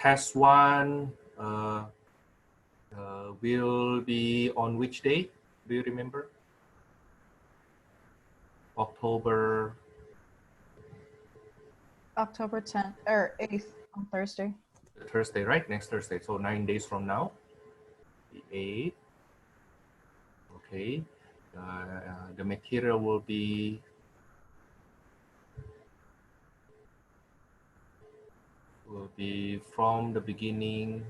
test one will be on which day? Do you remember? October 10th or 8th on Thursday. Thursday, right? Next Thursday. So 9 days from now. The 8th. Okay. The material will be from the beginning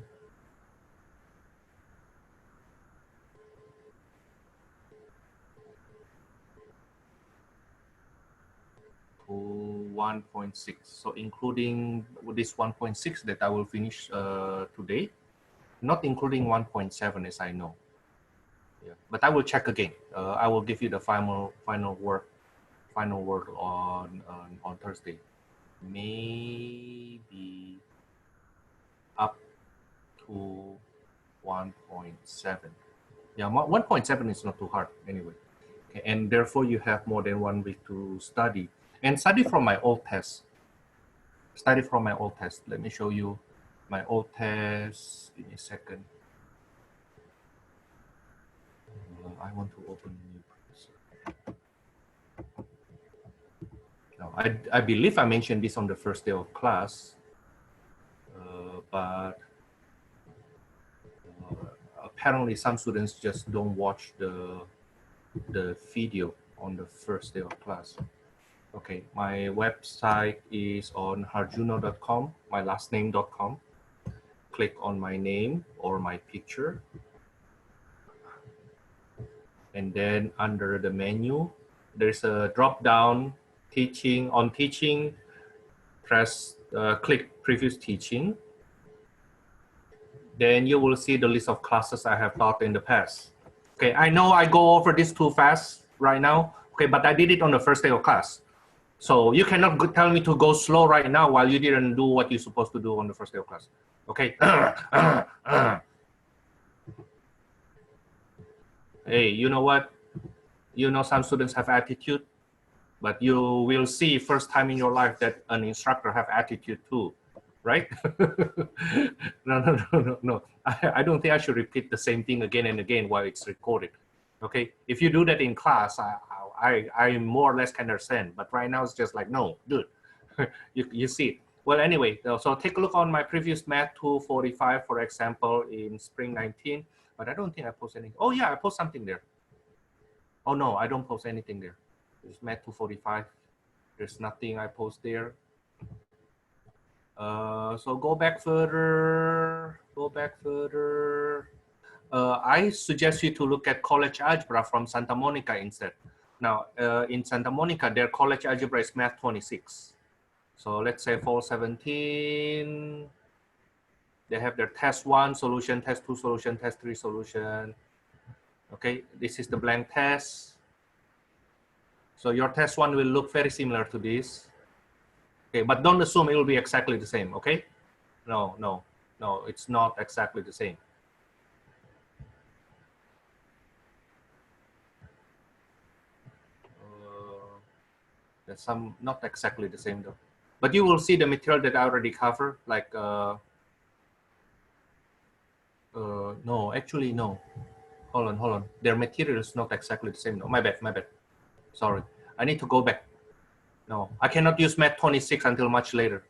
to 1.6. So including this 1.6 that I will finish today, not including 1.7 as I know. Yeah, but I will check again. I will give you the final word on Thursday. Maybe up to 1.7. Yeah, 1.7 is not too hard anyway. Okay, and therefore you have more than 1 week to study. And study from my old test. Study from my old test. Let me show you my old test. Give me a second. I want to open a new browser. Now, I believe I mentioned this on the first day of class, but apparently some students just don't watch the video on the first day of class. Okay, my website is on harjuno.com, my last name.com. Click on my name or my picture. And then under the menu, there's a drop down teaching. On teaching, press click previous teaching. Then you will see the list of classes I have taught in the past. Okay, I know I go over this too fast right now. Okay, but I did it on the first day of class. So you cannot tell me to go slow right now while you didn't do what you're supposed to do on the first day of class. Okay. Hey, you know what? You know some students have attitude, but you will see first time in your life that an instructor have attitude too, right? No. I don't think I should repeat the same thing again and again while it's recorded. Okay, if you do that in class, I more or less can understand, but right now it's just like, no, dude, you see. Well, anyway, so take a look on my previous Math 245, for example, in spring 19, but I don't think I post anything. Oh yeah, I post something there. Oh no, I don't post anything there. There's Math 245. There's nothing I post there. So go back further. I suggest you to look at college algebra from Santa Monica instead. Now, in Santa Monica, their college algebra is Math 26. So let's say fall 17, they have their test 1 solution, test 2 solution, test 3 solution. Okay, this is the blank test. So your test 1 will look very similar to this. Okay, but don't assume it will be exactly the same, okay? No, it's not exactly the same. There's some not exactly the same though. But you will see the material that I already covered, like, no, actually, no. Hold on. Their material is not exactly the same. No, my bad. Sorry, I need to go back. No, I cannot use Math 26 until much later.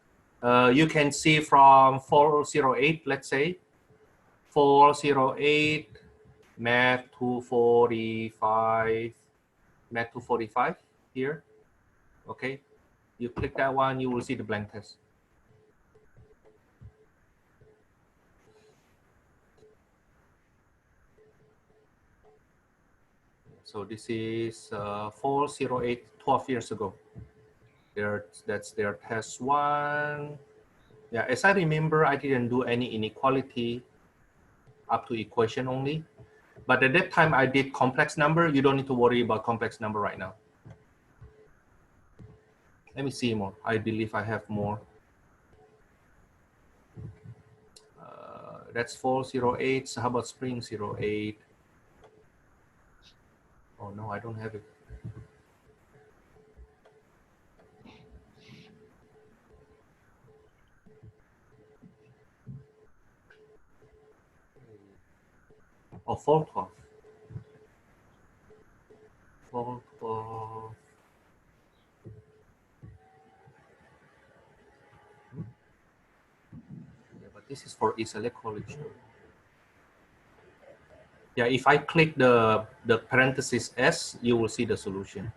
You can see from 408, let's say, 408, Math 245, Math 245 here. Okay, you click that one, you will see the blank test. So this is 408, 12 years ago. That's their test 1. Yeah, as I remember, I didn't do any inequality up to equation only. But at that time, I did complex number. You don't need to worry about complex number right now. Let me see more. I believe I have more. That's 408. So how about spring 08? Oh no, I don't have it. or fall 12. Fall 12. Yeah, but this is for East LA College. Yeah, if I click the parenthesis S, you will see the solution.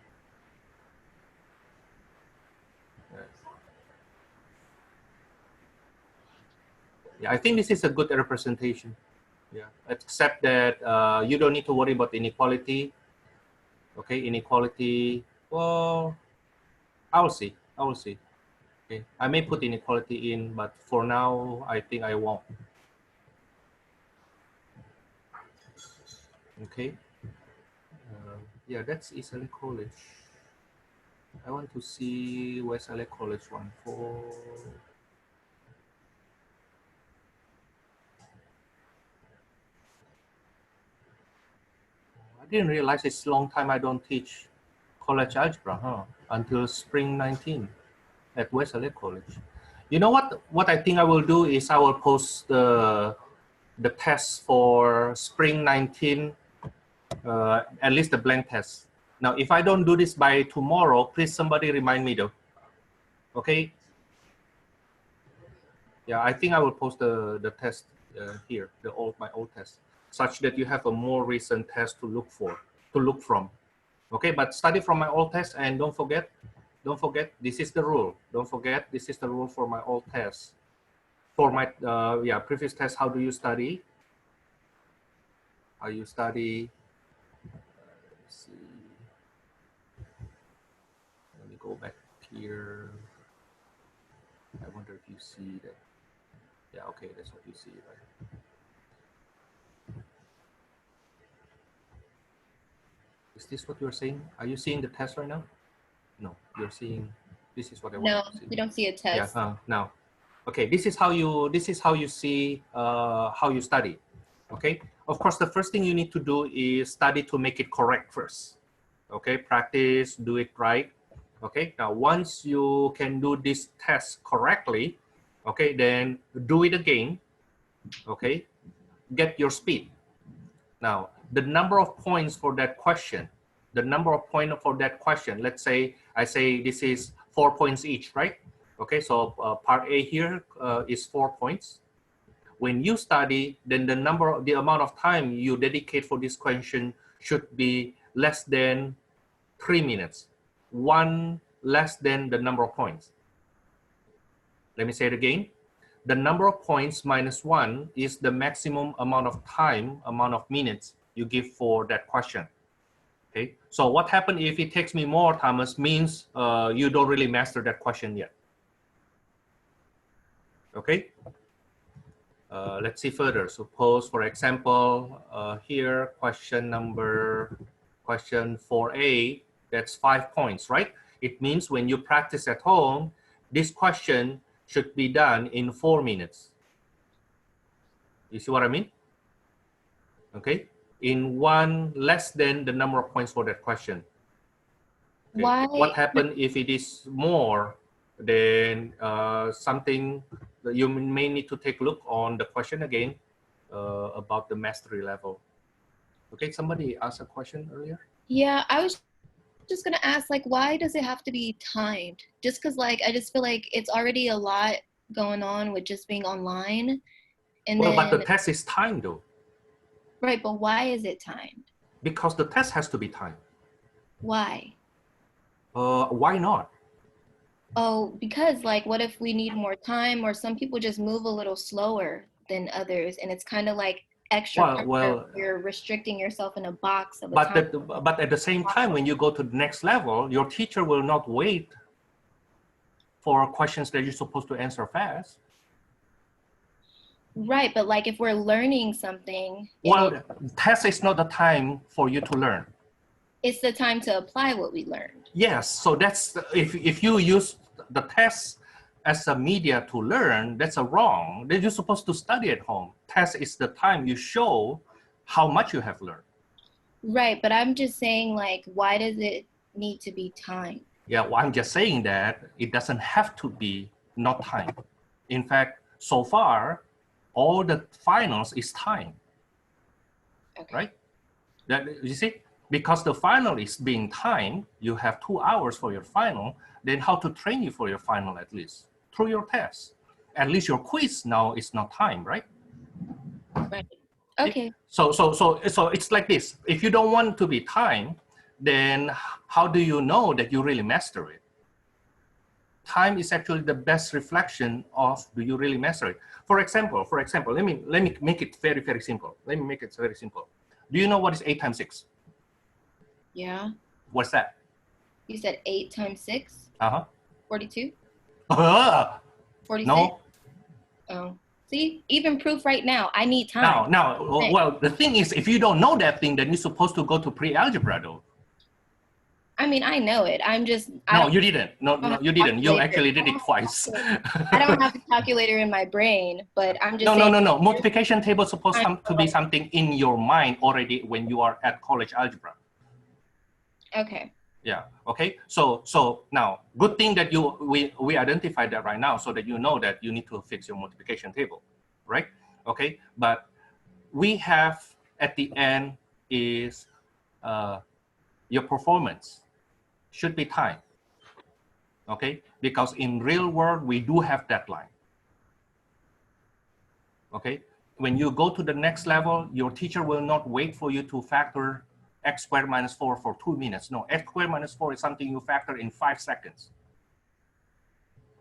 Yeah, I think this is a good representation. Yeah, except that you don't need to worry about inequality. Okay, inequality. Well, I will see. I will see. Okay, I may put inequality in, but for now, I think I won't. Okay. Yeah, that's East LA College. I want to see West LA College one for. I didn't realize it's a long time I don't teach college algebra, huh? Until spring 19 at West LA College. You know what? What I think I will do is I will post the test for spring 19, at least the blank test. Now, if I don't do this by tomorrow, please somebody remind me though. Okay. Yeah, I think I will post the test here, my old test, such that you have a more recent test to look from. Okay, but study from my old test, and don't forget, this is the rule. Don't forget, this is the rule for my old test. For my previous test, how do you study? How you study? Let's see. Let me go back here. I wonder if you see that. Yeah, okay, that's what you see, right? Is this what you're saying? Are you seeing the test right now? No, you're seeing. This is what I want No, to see. we don't see a test. Yeah. Now, okay. This is how you see how you study. Okay. Of course, the first thing you need to do is study to make it correct first. Okay. Practice, do it right. Okay. Now, once you can do this test correctly, okay, then do it again. Okay. Get your speed. Now, the number of points for that question, let's say I say this is 4 points each, right? Okay, so part A here is 4 points. When you study, then the amount of time you dedicate for this question should be less than 3 minutes, one less than the number of points. Let me say it again. The number of points minus 1 is the maximum amount of time, amount of minutes you give for that question. Okay, so what happens if it takes me more, Thomas, means you don't really master that question yet. Okay, let's see further. Suppose, for example, here, question 4A, that's 5 points, right? It means when you practice at home, this question should be done in 4 minutes. You see what I mean? Okay, in one less than the number of points for that question. Okay. Why? What happens if it is more? Then something that you may need to take a look on the question again about the mastery level. Okay, somebody asked a question earlier. Yeah, I was just gonna ask, like, why does it have to be timed? Just because, like, I just feel like it's already a lot going on with just being online, and Well, then but the test is timed though. right, but why is it timed? Because the test has to be timed. Why? Why not? Oh, because like, what if we need more time, or some people just move a little slower than others, and it's kind of like extra pressure. You're restricting yourself in a box of a time. But at the same time, when you go to the next level, your teacher will not wait for questions that you're supposed to answer fast. Right, but like if we're learning something, well, test is not the time for you to learn. It's the time to apply what we learned. Yes, so that's if you use the test as a media to learn, that's a wrong. Then you're supposed to study at home. Test is the time you show how much you have learned. Right, but I'm just saying, like, why does it need to be timed? Yeah, well, I'm just saying that it doesn't have to be not timed. In fact, so far, all the finals is timed. Okay. right? That, you see, because the final is being timed, you have 2 hours for your final, then how to train you for your final at least? Through your test. At least your quiz now is not timed, right? Right. Okay. So it's like this. If you don't want to be timed, then how do you know that you really master it? Time is actually the best reflection of do you really master it. For example, let me make it very, very simple. Let me make it very simple. Do you know what is 8 times 6? Yeah. What's that? You said 8 times 6? 42? 46? No. Oh. See, even proof right now, I need time. Now, well, the thing is, if you don't know that thing, then you're supposed to go to pre-algebra though. I mean, I know it. I'm just. No, you didn't. No, you didn't. You actually did it twice. I don't have a calculator in my brain, but I'm just saying. No. Multiplication table is supposed to be something in your mind already when you are at college algebra. Okay. Yeah. Okay. So now, good thing that we identified that right now, so that you know that you need to fix your multiplication table, right? Okay. But we have at the end is your performance should be timed. Okay, because in real world we do have deadline. Okay, when you go to the next level, your teacher will not wait for you to factor x squared minus 4 for 2 minutes. No, x squared minus 4 is something you factor in 5 seconds.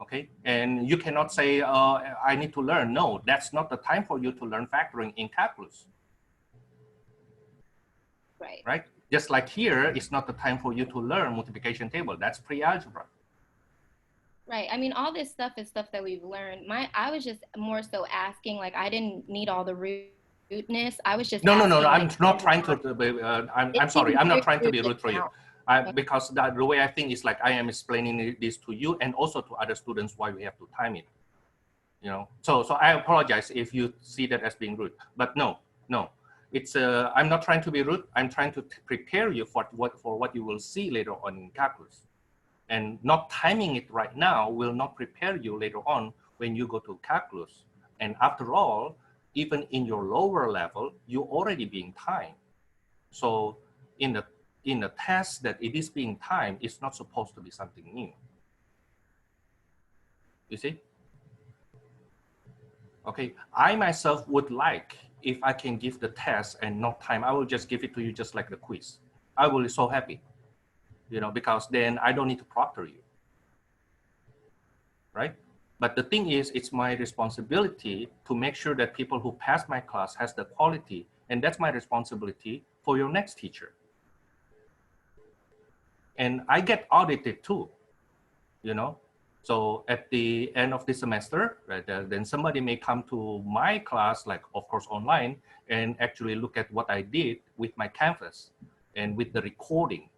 Okay, and you cannot say, I need to learn. No, that's not the time for you to learn factoring in calculus. Right. Right? Just like here, it's not the time for you to learn multiplication table. That's pre-algebra. Right. I mean, all this stuff is stuff that we've learned. I was just more so asking, like, I didn't need all the rudeness. I was just no. asking, I'm like, not trying to. I'm sorry. I'm not trying to be rude for you. Because the way I think is like I am explaining this to you and also to other students why we have to time it. You know. So I apologize if you see that as being rude. But no. It's I'm not trying to be rude. I'm trying to prepare you for what you will see later on in calculus. And not timing it right now will not prepare you later on when you go to calculus. And after all, even in your lower level, you're already being timed. So in the test that it is being timed, it's not supposed to be something new. You see? Okay, I myself would like, if I can give the test and not time, I will just give it to you just like the quiz. I will be so happy. You know, because then I don't need to proctor you, right? But the thing is, it's my responsibility to make sure that people who pass my class has the quality, and that's my responsibility for your next teacher. And I get audited too, you know? So at the end of the semester, right, then somebody may come to my class, like of course online, and actually look at what I did with my Canvas and with the recording.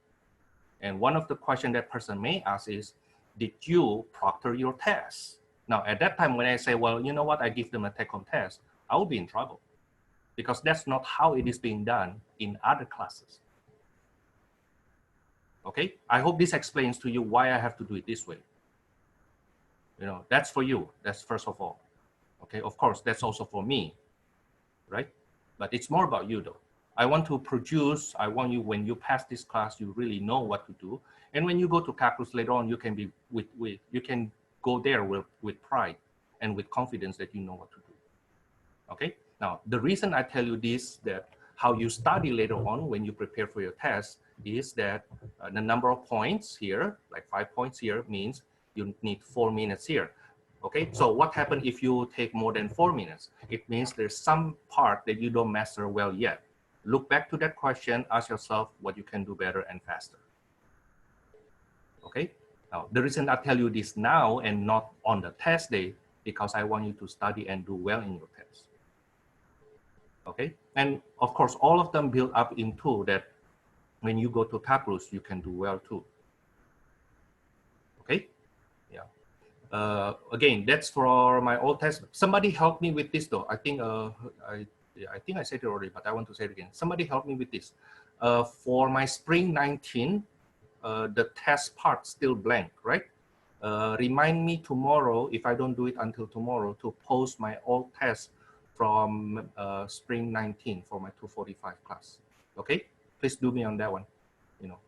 And one of the questions that person may ask is, did you proctor your test? Now, at that time, when I say, well, you know what, I give them a take-home test, I will be in trouble because that's not how it is being done in other classes. Okay, I hope this explains to you why I have to do it this way. You know, that's for you, that's first of all. Okay, of course, that's also for me, right? But it's more about you though. I want to produce, I want you, when you pass this class, you really know what to do. And when you go to calculus later on, you can be you can go there with pride and with confidence that you know what to do. Okay. Now, the reason I tell you this, that how you study later on when you prepare for your test is that the number of points here, like 5 points here, means you need 4 minutes here. Okay, so what happens if you take more than 4 minutes? It means there's some part that you don't master well yet. Look back to that question, ask yourself what you can do better and faster. Okay, now the reason I tell you this now and not on the test day, because I want you to study and do well in your test. Okay, and of course, all of them build up into that when you go to calculus, you can do well too. Okay, yeah. Again, that's for my old test. Somebody help me with this though. I think I think I said it already, but I want to say it again. Somebody help me with this. For my spring 19, the test part still blank, right? Remind me tomorrow, if I don't do it until tomorrow, to post my old test from spring 19 for my 245 class. Okay, please do me on that one. You know,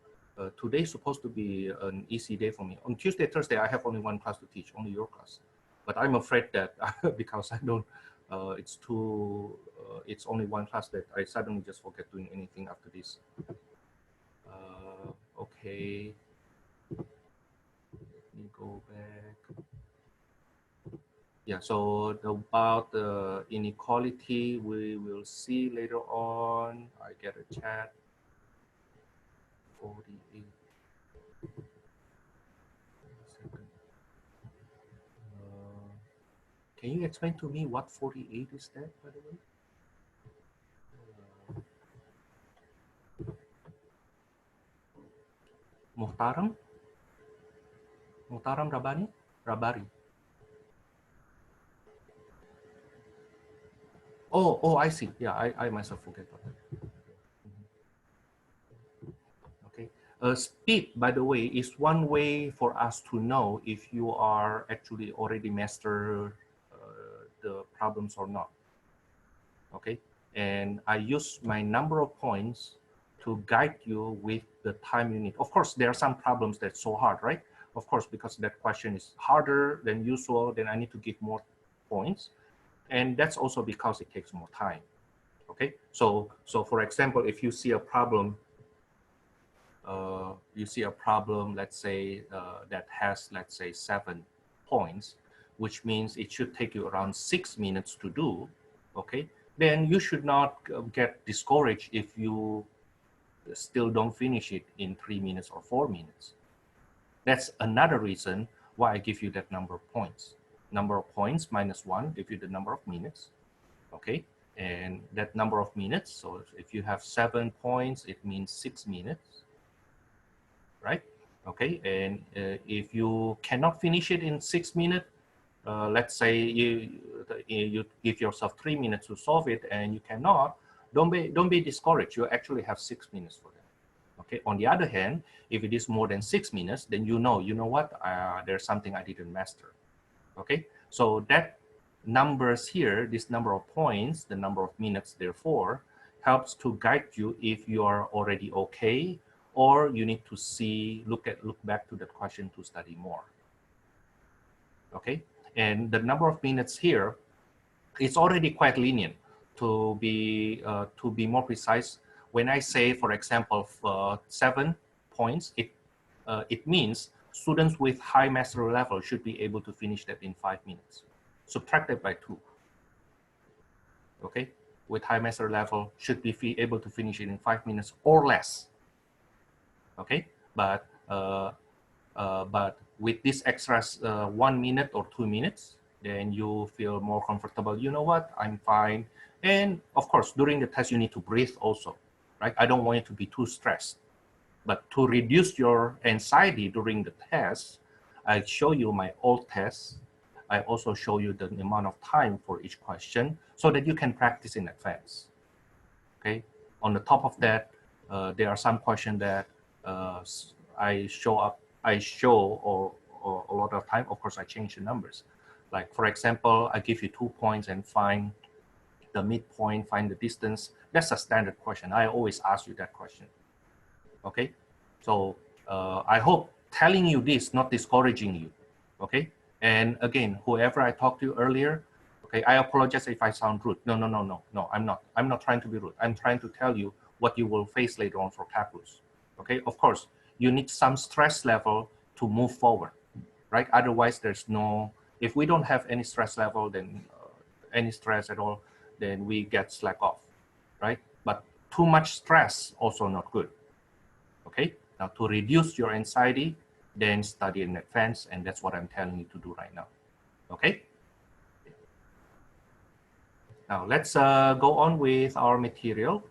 today's supposed to be an easy day for me. On Tuesday, Thursday, I have only one class to teach, only your class. But I'm afraid that because I don't, it's only one class that I suddenly just forget doing anything after this. Okay, let me go back. Yeah, so about the inequality, we will see later on. I get a chat. 48. Can you explain to me what 48 is that, by the way? Muhtaram? Muhtaram Rabani? Rabari. Oh, I see. Yeah, I myself forget about that. Okay. Speed, by the way, is one way for us to know if you are actually already master the problems or not. Okay. And I use my number of points to guide you with the time you need. Of course, there are some problems that's so hard, right? Of course, because that question is harder than usual, then I need to give more points. And that's also because it takes more time. Okay, so for example, if you see a problem, let's say that has, let's say, 7 points, which means it should take you around 6 minutes to do. Okay, then you should not get discouraged if you still don't finish it in 3 minutes or 4 minutes. That's another reason why I give you that number of points. Number of points minus 1 give you the number of minutes. Okay, and that number of minutes, so if you have 7 points, it means 6 minutes, right? Okay, and if you cannot finish it in 6 minutes, let's say you give yourself 3 minutes to solve it and you cannot, don't be discouraged. You actually have 6 minutes for that. Okay, on the other hand, if it is more than 6 minutes, then you know what, there's something I didn't master. Okay, so that numbers here, this number of points, the number of minutes, therefore, helps to guide you if you are already okay, or you need to look back to that question to study more. Okay, and the number of minutes here, it's already quite lenient. To be more precise, when I say, for example, 7 points, it means students with high mastery level should be able to finish that in 5 minutes. Subtracted by 2. Okay, with high mastery level should be able to finish it in 5 minutes or less. Okay, but with this extra 1 minute or 2 minutes, then you feel more comfortable. You know what, I'm fine. And of course, during the test, you need to breathe also, right? I don't want you to be too stressed. But to reduce your anxiety during the test, I show you my old tests. I also show you the amount of time for each question so that you can practice in advance. Okay. On the top of that, there are some questions that I show or a lot of time. Of course, I change the numbers. Like, for example, I give you 2 points and find the midpoint, find the distance. That's a standard question. I always ask you that question. Okay, so I hope telling you this, not discouraging you. Okay, and again, whoever I talked to earlier, okay, I apologize if I sound rude. No, I'm not. I'm not trying to be rude. I'm trying to tell you what you will face later on for calculus. Okay, of course, you need some stress level to move forward, right? Otherwise, there's no, if we don't have any stress level, then any stress at all, then we get slack off, right? But too much stress also not good. Okay, now to reduce your anxiety, then study in advance, and that's what I'm telling you to do right now. Okay, now let's go on with our material.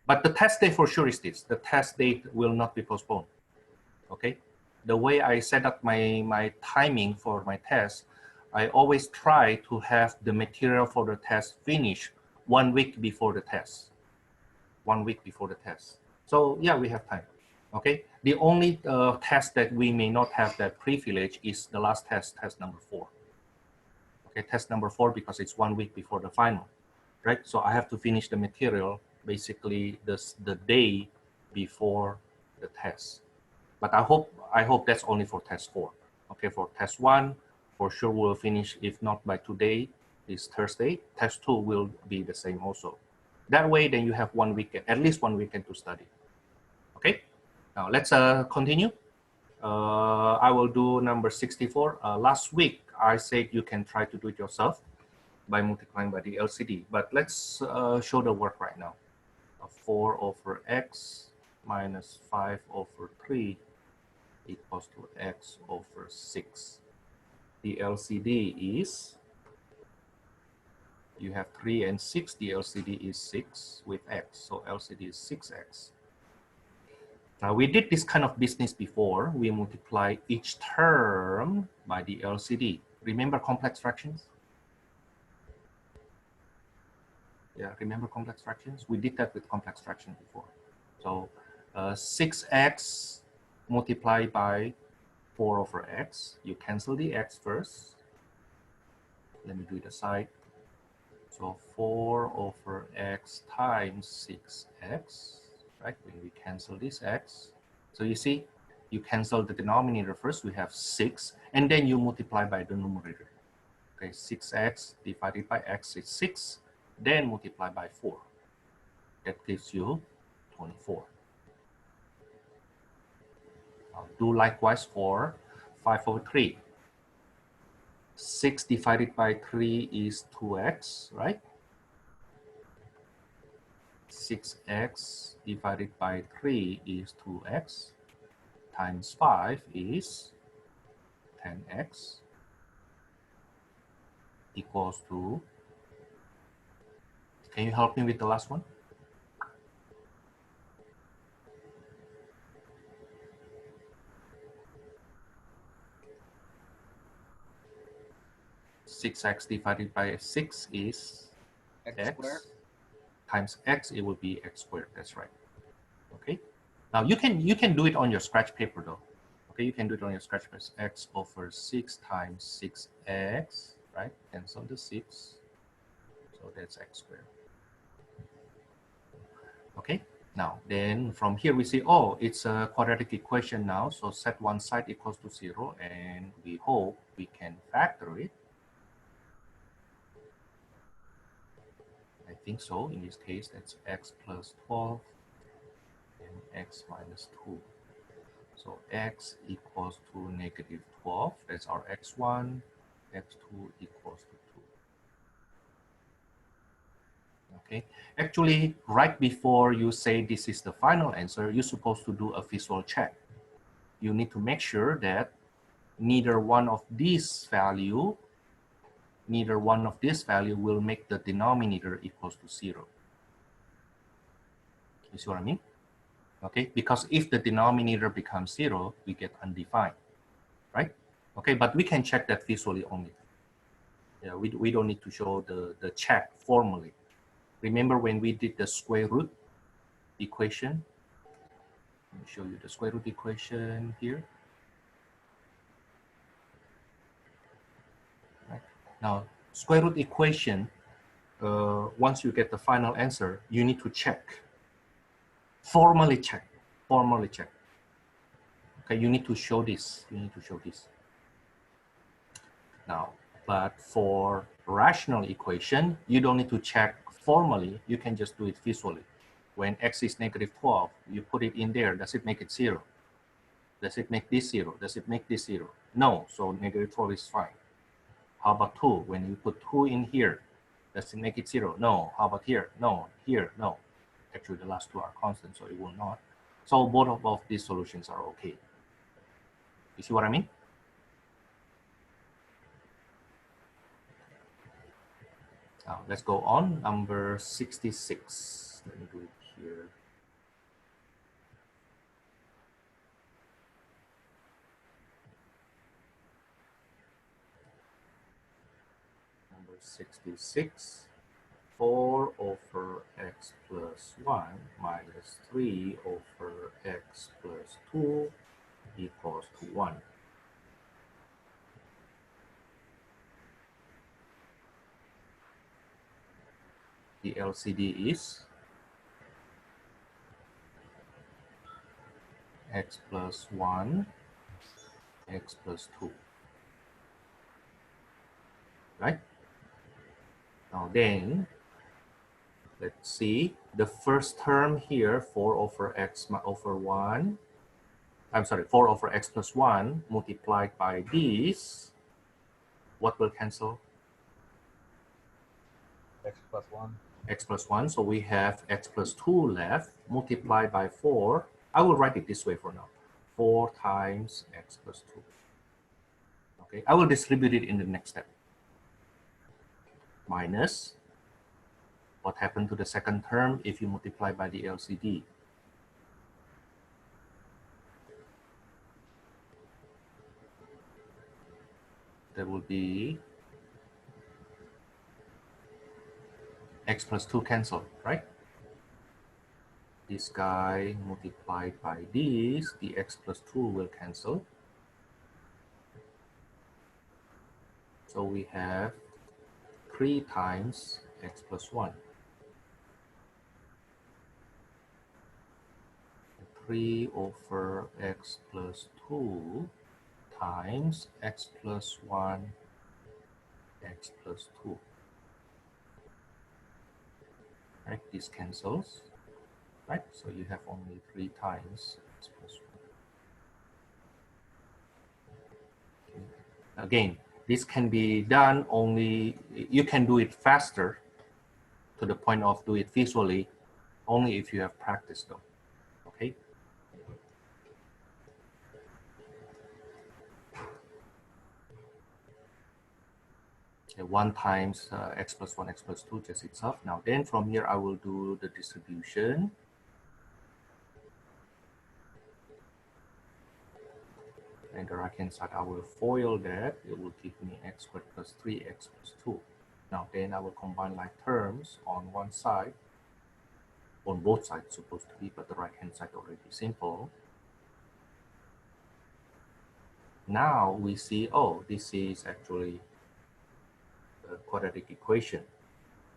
But the test date for sure is this: the test date will not be postponed. Okay, the way I set up my timing for my test, I always try to have the material for the test finished 1 week before the test. 1 week before the test. So yeah, we have time. Okay, the only test that we may not have that privilege is the last test, test number 4. Okay, test number 4 because it's 1 week before the final, right? So I have to finish the material basically the day before the test. But I hope that's only for test 4. Okay, for test 1, for sure we'll finish, if not by today, is Thursday. Test 2 will be the same also. That way, then you have 1 weekend, at least 1 weekend to study. Okay, now let's continue. I will do number 64. Last week, I said you can try to do it yourself by multiplying by the LCD, but let's show the work right now. 4 over x minus 5 over 3 equals to x over 6. The LCD is, you have 3 and 6, the LCD is 6 with x, so LCD is 6x. Now we did this kind of business before. We multiply each term by the LCD. Remember complex fractions? Yeah, remember complex fractions? We did that with complex fractions before. So 6x multiplied by 4 over x. You cancel the x first. Let me do it aside. So 4 over x times 6x, right? When we cancel this x. So you see, you cancel the denominator first, we have 6, and then you multiply by the numerator. Okay, 6x divided by x is 6, then multiply by 4. That gives you 24. Now do likewise for 5 over 3. 6 divided by 3 is 2x, right? 6x divided by 3 is 2x, times 5 is 10x, equals to, can you help me with the last one? 6x divided by 6 is x squared. times x, it will be x squared. That's right. Okay. Now you can do it on your scratch paper though. Okay, you can do it on your scratch paper. X over 6 times 6x, right? Cancel the 6. So that's x squared. Okay. Now then from here we see, oh, it's a quadratic equation now. So set one side equals to 0, and we hope we can factor it. I think so. In this case, that's x plus 12 and x minus 2. So x equals to negative 12. That's our x1. x2 equals to 2. Okay. Actually, right before you say this is the final answer, you're supposed to do a visual check. You need to make sure that neither one of these value will make the denominator equals to 0. You see what I mean? Okay, because if the denominator becomes 0, we get undefined, right? Okay, but we can check that visually only. Yeah, we don't need to show the check formally. Remember when we did the square root equation? Let me show you the square root equation here. Right. Now, square root equation, once you get the final answer, you need to check. Formally check. Okay, you need to show this. Now, but for rational equation, you don't need to check formally. You can just do it visually. When x is negative 12, you put it in there. Does it make it 0? Does it make this 0? Does it make this 0? No, so negative 12 is fine. How about 2? When you put 2 in here, does it make it 0? No. How about here? No. Here? No. Actually, the last two are constant, so it will not. So both of these solutions are okay. You see what I mean? Now, let's go on. Number 66. Let me do it here. Number 66. 4 over x plus 1 minus 3 over x plus 2 equals to 1. The LCD is x plus 1, x plus 2. Right? Now then, let's see. The first term here, 4 over x over 1. I'm sorry, 4 over x plus 1 multiplied by this. What will cancel? X plus 1. X plus 1. So we have x plus 2 left, multiplied by 4. I will write it this way for now. 4 times x plus 2. Okay, I will distribute it in the next step. Minus, what happened to the second term if you multiply by the LCD? There will be x plus 2 cancel, right? This guy multiplied by this, the x plus 2 will cancel. So we have 3 times x plus 1. 3 over x plus 2 times x plus 1, x plus 2. Right, this cancels. Right, so you have only 3 times x plus 1. Okay. Again, this can be done only, you can do it faster to the point of do it visually only if you have practice though, okay? Okay, 1 times x plus 1, x plus 2 just itself. Now then from here I will do the distribution. And the right hand side I will FOIL that. It will give me x squared plus 3x plus 2. Now then I will combine like terms on one side. On both sides supposed to be, but the right hand side already simple. Now we see, oh, this is actually a quadratic equation.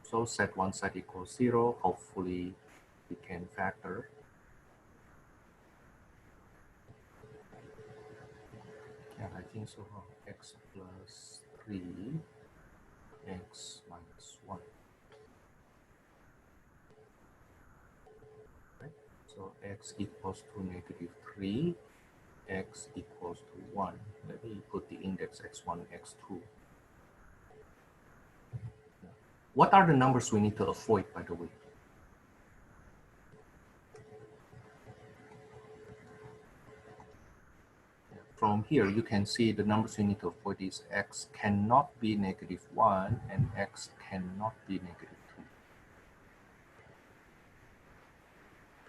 So set one side equals 0. Hopefully we can factor. Yeah, I think so. X plus 3, x minus 1. Right? So x equals to negative 3, x equals to 1. Let me put the index x1, x2. What are the numbers we need to avoid, by the way? From here, you can see the numbers we need to avoid is x cannot be negative 1 and x cannot be negative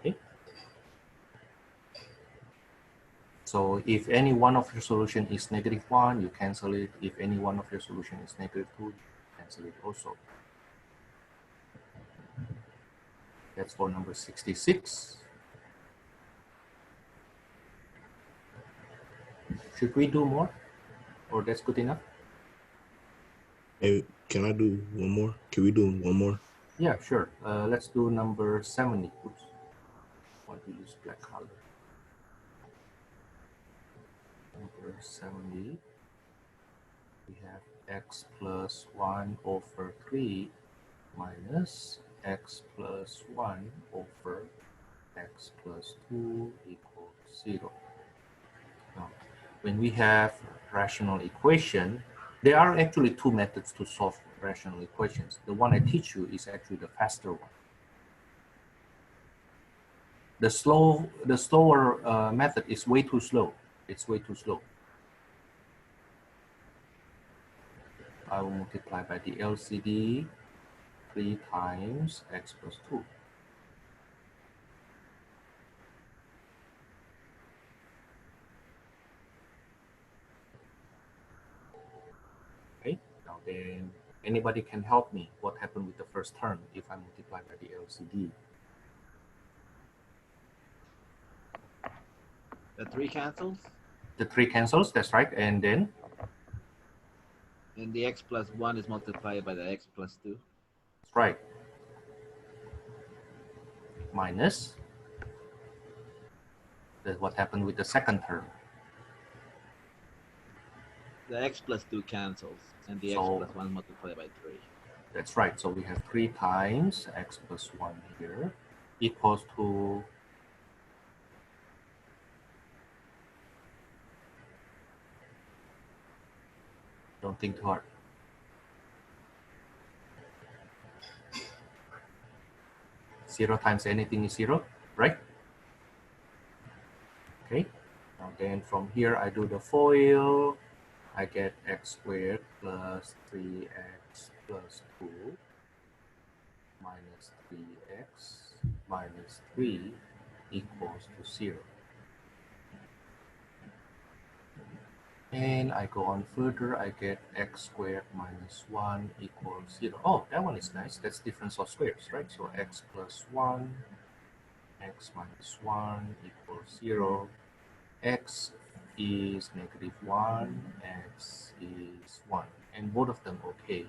2. Okay? So if any one of your solution is negative 1, you cancel it. If any one of your solution is negative 2, you cancel it also. That's for number 66. Should we do more? Or that's good enough? Hey, can I do one more? Can we do one more? Yeah, sure. Let's do number 70. Oops. I want to use black color. Number 70. We have x plus 1 over 3 minus x plus 1 over x plus 2 equals 0. Now, when we have rational equation, there are actually 2 methods to solve rational equations. The one I teach you is actually the faster one. The slower method is way too slow. It's way too slow. I will multiply by the LCD 3 times x plus 2. Okay, now then anybody can help me. What happened with the first term if I multiply by the LCD? The 3 cancels. The 3 cancels, that's right. And then? And the x plus 1 is multiplied by the x plus 2. That's right. minus what happened with the second term. The x plus 2 cancels, and the x plus 1 multiplied by 3. That's right. So we have 3 times x plus 1 here equals to don't think too hard. Zero times anything is 0, right? Okay. Now then from here I do the FOIL. I get x squared plus 3x plus 2 minus 3x minus 3 equals to 0. And I go on further, I get x squared minus 1 equals 0. Oh, that one is nice. That's difference of squares, right? So x plus 1, x minus 1 equals 0. X is -1, x is 1. And both of them okay.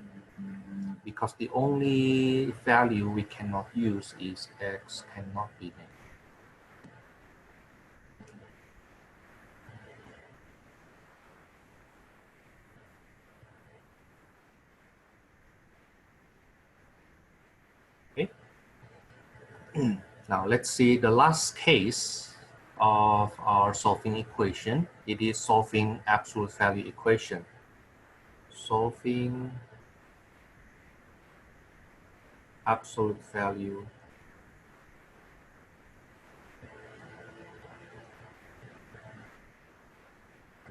Because the only value we cannot use is x cannot be negative. Okay. Now let's see the last case of our solving equation. It is solving absolute value equation. Solving absolute value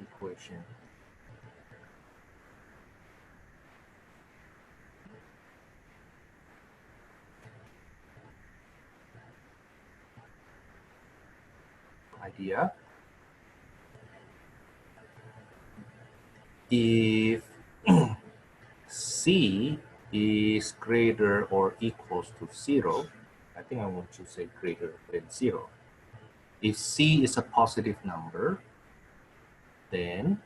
equation. Idea. If C is greater or equals to 0, I think I want to say greater than 0. If C is a positive number, then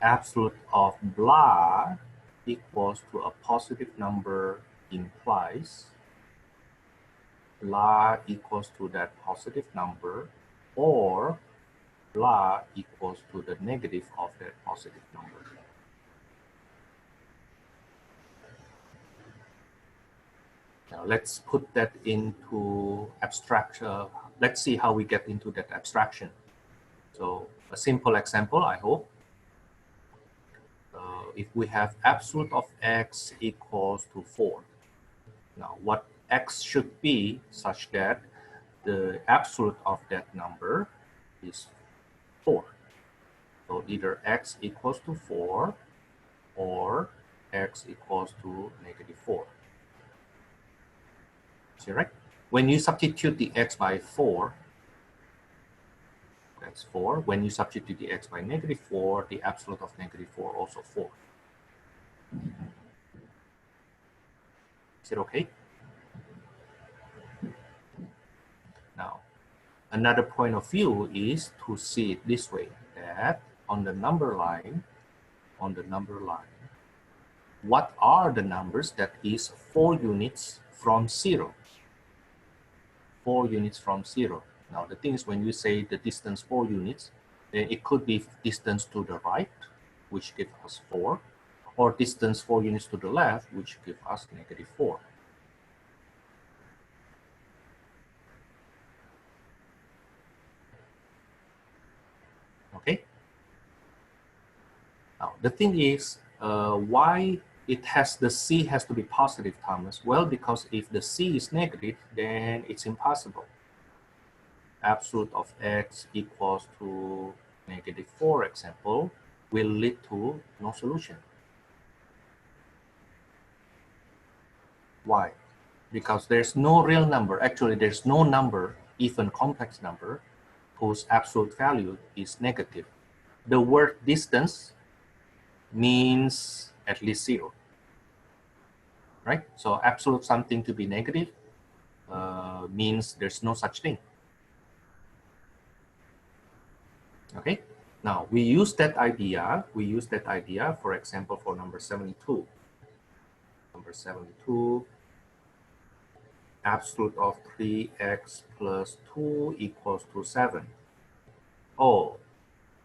absolute of blah equals to a positive number implies blah equals to that positive number, or blah equals to the negative of that positive number. Now let's put that into abstraction. Let's see how we get into that abstraction. So a simple example, I hope. If we have absolute of x equals to 4. Now what x should be such that the absolute of that number is 4. So either x equals to 4 or x equals to -4. See, right? When you substitute the x by 4, that's 4. When you substitute the x by -4, the absolute of -4 also 4. Is it okay? Now, another point of view is to see it this way, that on the number line, what are the numbers that is 4 units from 0? 4 units from 0. Now, the thing is, when you say the distance 4 units, then it could be distance to the right, which gives us 4, or distance 4 units to the left, which gives us -4. Okay. Now, the thing is, why the C has to be positive, Thomas? Well, because if the C is negative, then it's impossible. Absolute of x equals to -4, example, will lead to no solution. Why? Because there's no real number. Actually, there's no number, even complex number, whose absolute value is negative. The word distance means at least 0, right? So absolute something to be negative means there's no such thing. Okay, now we use that idea. For example, for number 72. Number 72, absolute of 3x plus 2 equals to 7. Oh,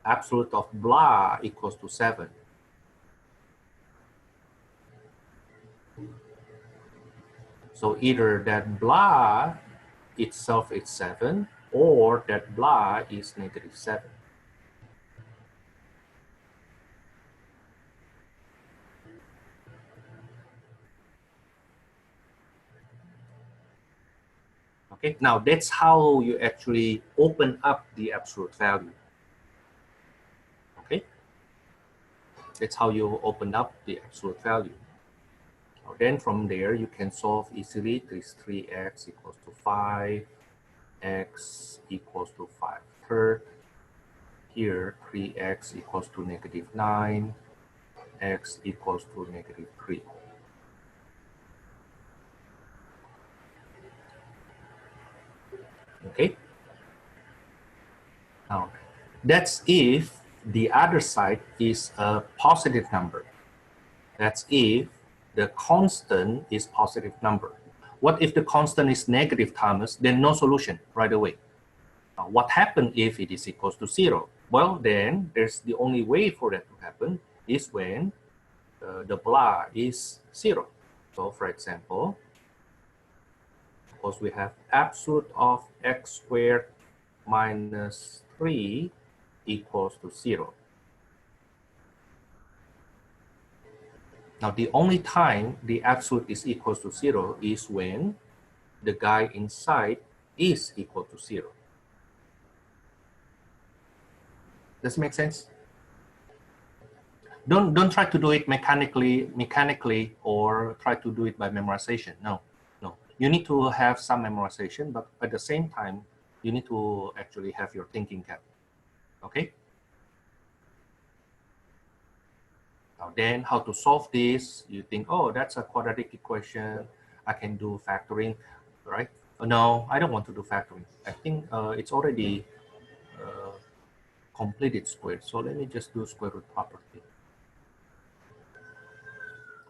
absolute of blah equals to 7. So either that blah itself is 7 or that blah is negative 7. Okay, now that's how you actually open up the absolute value. Okay, that's how you open up the absolute value. Now, then from there you can solve easily. This 3x equals to 5, x equals to 5/3. Here 3x equals to negative 9, x equals to negative 3. Okay. Now, that's if the other side is a positive number. That's if the constant is positive number. What if the constant is negative, Thomas? Then no solution right away. Now, what happens if it is equals to 0? Well, then there's the only way for that to happen is when the blah is 0. So, for example, suppose we have absolute of x squared minus 3 equals to 0. Now, the only time the absolute is equals to 0 is when the guy inside is equal to 0. Does it make sense? Don't try to do it mechanically or try to do it by memorization. No. You need to have some memorization, but at the same time, you need to actually have your thinking cap. Okay? Now then, how to solve this? You think, oh, that's a quadratic equation. I can do factoring, right? No, I don't want to do factoring. I think it's already completed squared. So let me just do square root property.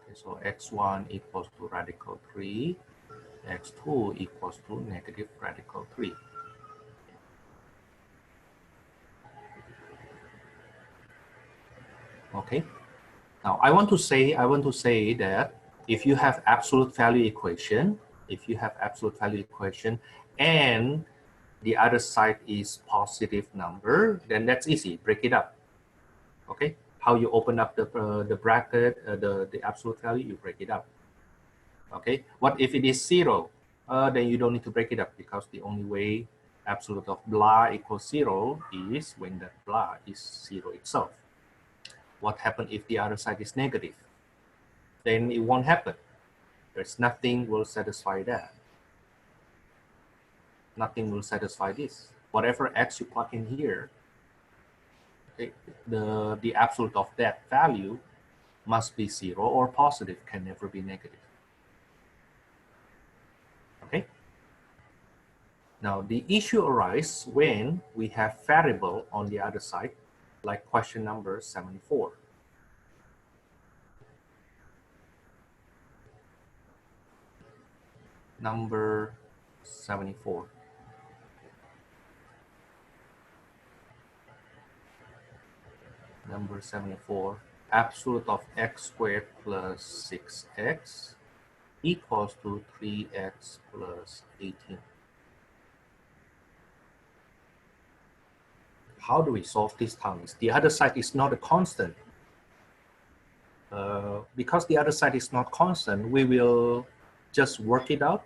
Okay, so x1 equals to radical 3. x2 equals to negative radical 3. Okay. Now I want to say that if you have absolute value equation, and the other side is positive number, then that's easy. Break it up. Okay. How you open up the bracket, the absolute value, you break it up. Okay. What if it is 0? Then you don't need to break it up because the only way absolute of blah equals 0 is when that blah is 0 itself. What happens if the other side is negative? Then it won't happen. There's nothing will satisfy that. Nothing will satisfy this. Whatever x you plug in here, okay, the absolute of that value must be 0 or positive, can never be negative. Okay. Now the issue arises when we have variable on the other side, like question number 74. Number 74. Number 74, absolute of x squared plus 6x equals to 3x plus 18. How do we solve this, Thomas? The other side is not a constant. Because the other side is not constant, we will just work it out.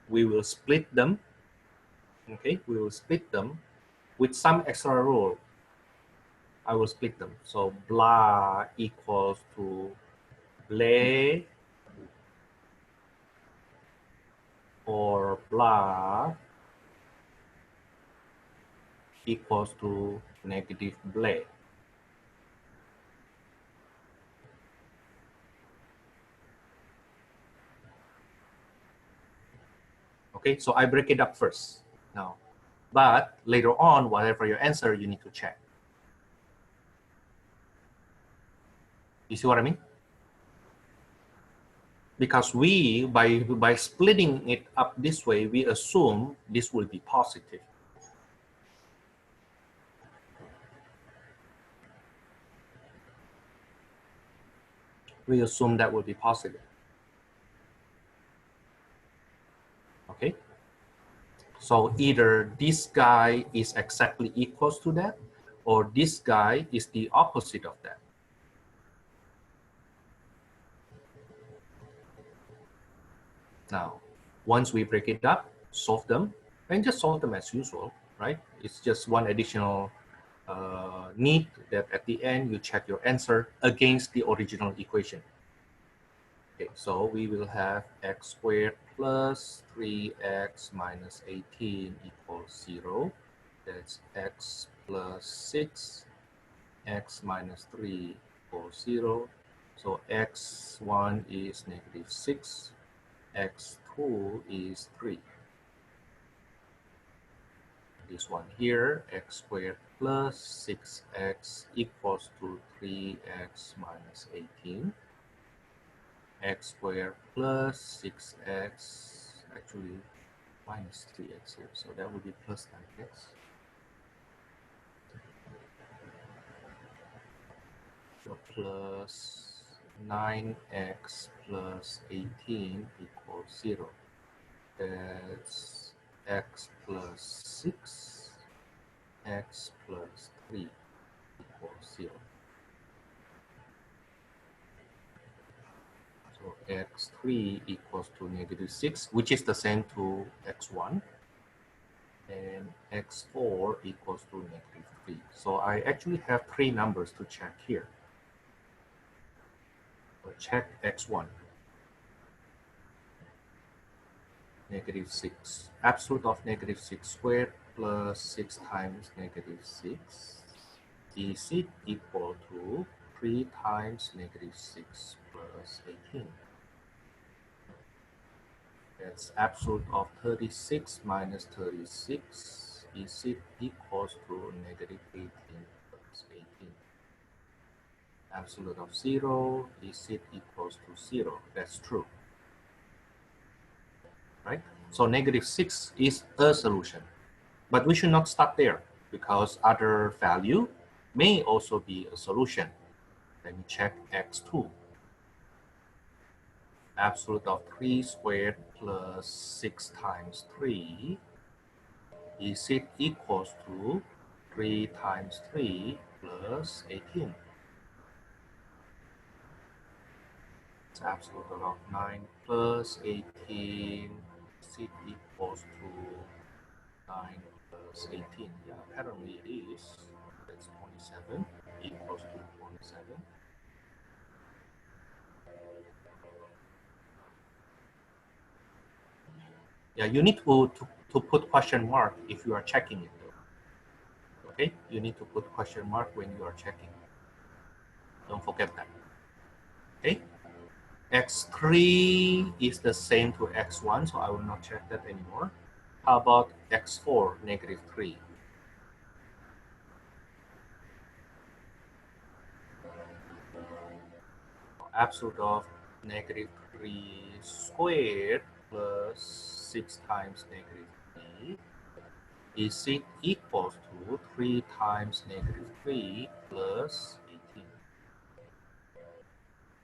We will split them. Okay, we will split them with some extra rule. I will split them. So blah equals to ble, or blah equals to negative ble. Okay, so I break it up first now, but later on, whatever your answer, you need to check. You see what I mean? Because we, by splitting it up this way, we assume this will be positive. We assume that will be positive. Okay. So either this guy is exactly equals to that, or this guy is the opposite of that. Now, once we break it up, solve them, and just solve them as usual, right? It's just one additional need that at the end you check your answer against the original equation. Okay, so we will have x squared plus 3x minus 18 equals 0. That's x plus 6, x minus 3 equals 0. So x1 is negative 6, x2 is 3. This one here, x squared plus 6x equals to 3x minus 18. X squared plus 6x, actually minus 3x here, so that would be plus 9x. So plus 9x plus 18 equals 0. That's x plus 6, x plus 3 equals 0. So x3 equals to negative 6, which is the same to x1. And x4 equals to negative 3. So I actually have 3 numbers to check here. So check x1. Negative 6. Absolute of negative 6 squared plus 6 times negative 6. Is it equal to 3 times negative 6 plus 18? That's absolute of 36 minus 36. Is it equals to negative 18 plus 18? Absolute of 0. Is it equals to 0? That's true. Right? So negative 6 is a solution. But we should not stop there because other value may also be a solution. Let me check x2. Absolute of 3 squared plus 6 times 3. Is it equals to 3 times 3 plus 18? It's absolute of 9 plus 18. Is it equals to 9 plus 18? Yeah, apparently it is. That's 27 equals to 27. Yeah, you need to put question mark if you are checking it. Okay, you need to put question mark when you are checking. Don't forget that. Okay, x3 is the same to x1, so I will not check that anymore. How about x4, negative 3? Absolute of negative 3 squared plus 6 times negative 3. Is it equals to 3 times negative 3 plus 18?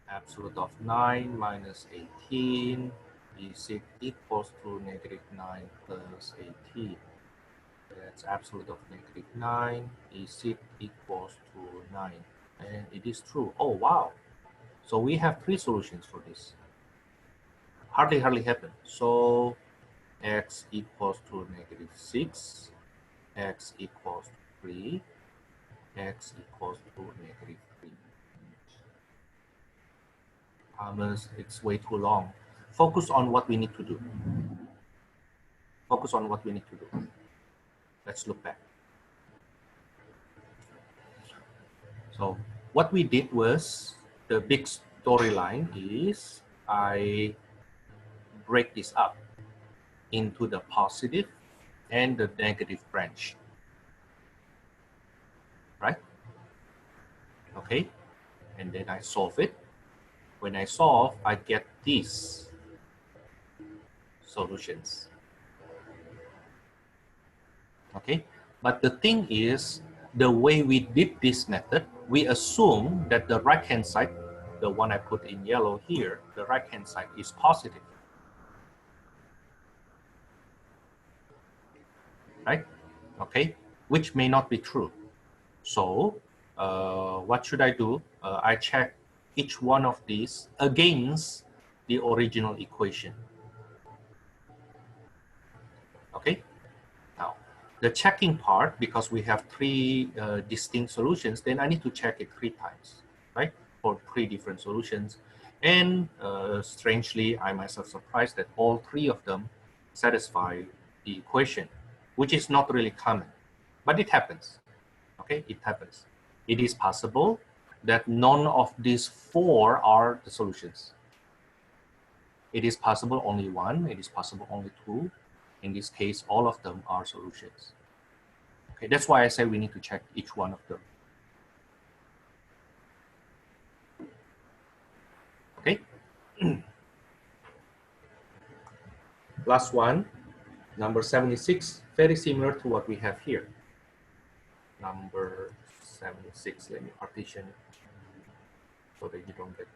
Absolute of 9 minus 18. Is it equals to negative 9 plus 18? That's absolute of negative 9. Is it equals to 9? And it is true. Oh, wow. So we have 3 solutions for this. Hardly happen. So x equals to negative 6. X equals to 3. X equals to negative 3. Thomas, it's way too long. Focus on what we need to do. Focus on what we need to do. Let's look back. So what we did was, the big storyline is I break this up into the positive and the negative branch. Right? Okay. And then I solve it. when I solve, I get these solutions. Okay, but the thing is, the way we did this method, we assume that the right-hand side, the one I put in yellow here, the right-hand side is positive. Right? Okay, which may not be true. So what should I do? I check each one of these against the original equation. Okay, now the checking part, because we have three distinct solutions, then I need to check it 3 times, right? For 3 different solutions. And strangely, I myself surprised that all 3 of them satisfy the equation, which is not really common, but it happens. Okay, it happens. It is possible that none of these 4 are the solutions. It is possible only 1, it is possible only 2. In this case, all of them are solutions. Okay, that's why I say we need to check each one of them. Okay. Last one, number 76, very similar to what we have here. Number 76, let me partition so that you don't get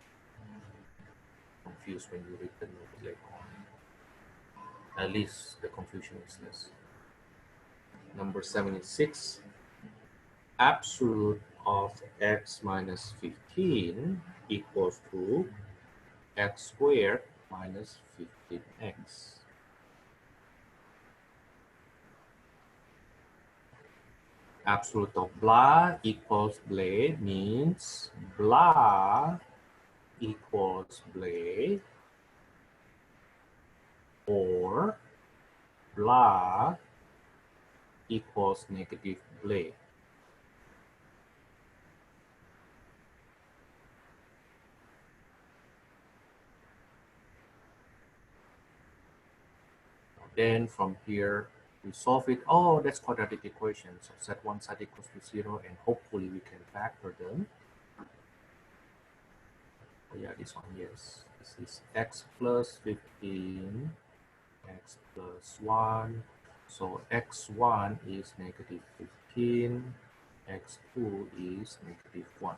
confused when you read the note later on. At least the confusion is less. Number 76, absolute of x minus 15 equals to x squared minus 15x. Absolute of blah equals blah means blah equals blah or blah equals negative blah. Then from here we solve it. Oh, that's quadratic equation. So set one side equals to 0 and hopefully we can factor them. Oh yeah, this one, yes. This is x plus 15, x plus 1. So x1 is negative 15, x2 is negative 1.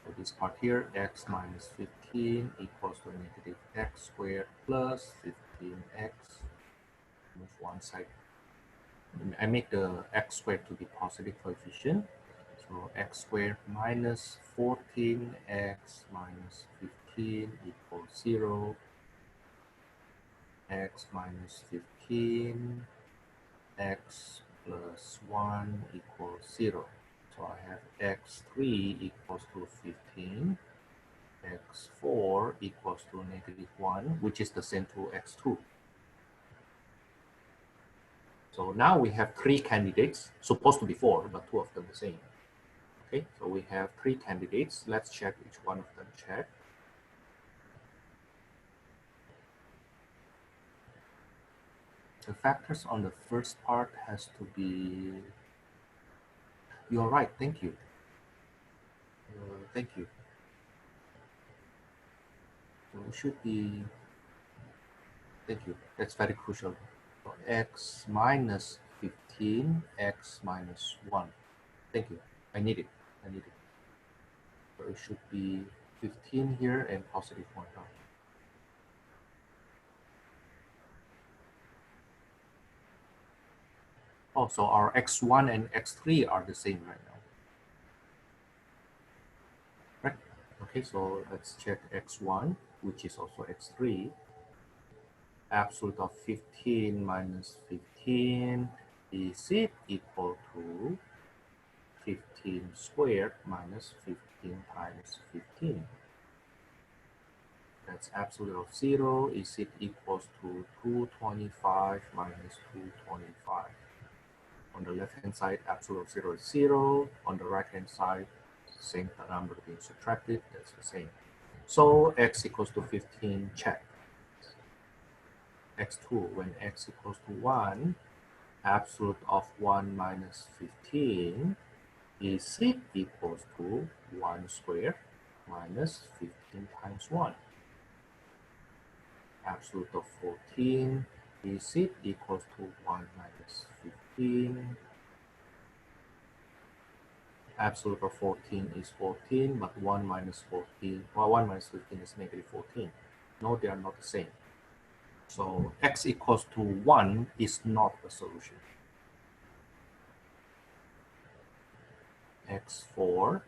So this part here, x minus 15 equals to negative x squared plus 15x. Move one side. I make the x squared to be positive coefficient. So x squared minus 14x minus 15 equals 0. X minus 15, x plus 1 equals 0. So I have x3 equals to 15, x4 equals to negative 1, which is the same to x2. So now we have 3 candidates, supposed to be 4, but 2 of them the same. Okay, so we have 3 candidates. Let's check each one of them. Check. The factors on the first part has to be, you're right, thank you. Thank you. So it should be, thank you, that's very crucial. So x minus 15, x minus 1. Thank you, I need it, I need it. So it should be 15 here and positive 1 now. Oh, so our x1 and x3 are the same right now. Right, okay, so let's check x1, which is also x3. Absolute of 15 minus 15, is it equal to 15 squared minus 15 times 15? That's absolute of 0. Is it equals to 225 minus 225? On the left hand side, absolute of 0 is 0. On the right hand side, same number being subtracted, that's the same. So x equals to 15, check. x2, when x equals to 1, absolute of 1 minus 15 is it equals to 1 squared minus 15 times 1? Absolute of 14, is it equals to 1 minus 15? Absolute of 14 is 14, but 1 minus 14, well, 1 minus 15 is negative 14. No, they are not the same. So x equals to 1 is not a solution. x4,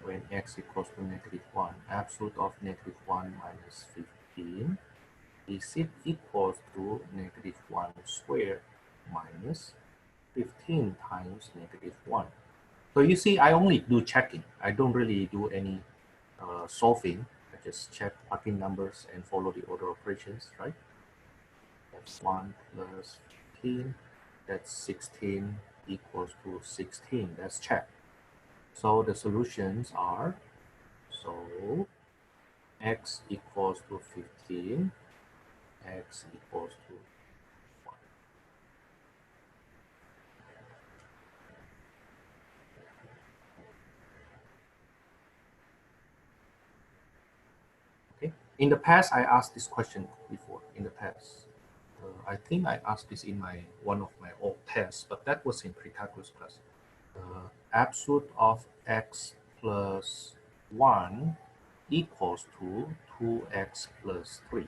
when x equals to negative 1, absolute of negative 1 minus 15, is it equals to negative 1 squared minus 15 times negative 1. So you see, I only do checking. I don't really do any solving. I just check plug-in numbers and follow the order operations, right? That's 1 plus 15, that's 16 equals to 16. That's check. So the solutions are, so x equals to 15, x equals to 1. Okay. In the past, I asked this question before. In the past, I think I asked this in one of my old tests, but that was in pre-calculus class. Absolute of x plus 1 equals to 2x plus 3.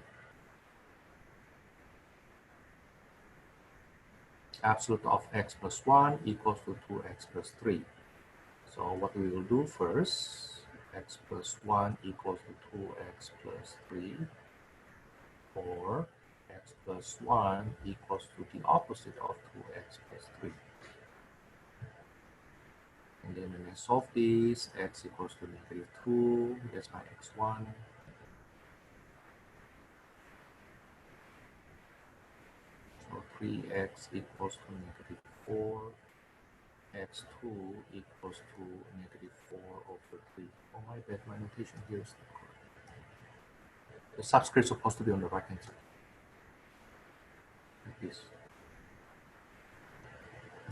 Absolute of x plus 1 equals to 2x plus 3. So what we will do first, x plus 1 equals to 2x plus 3, or x plus 1 equals to the opposite of 2x plus 3. And then when I solve this, x equals to negative 2, that's my x1. So 3x equals to negative 4, x2 equals to negative 4 over 3. Oh, my bad, my notation here is not correct. The subscript is supposed to be on the right hand side, like this.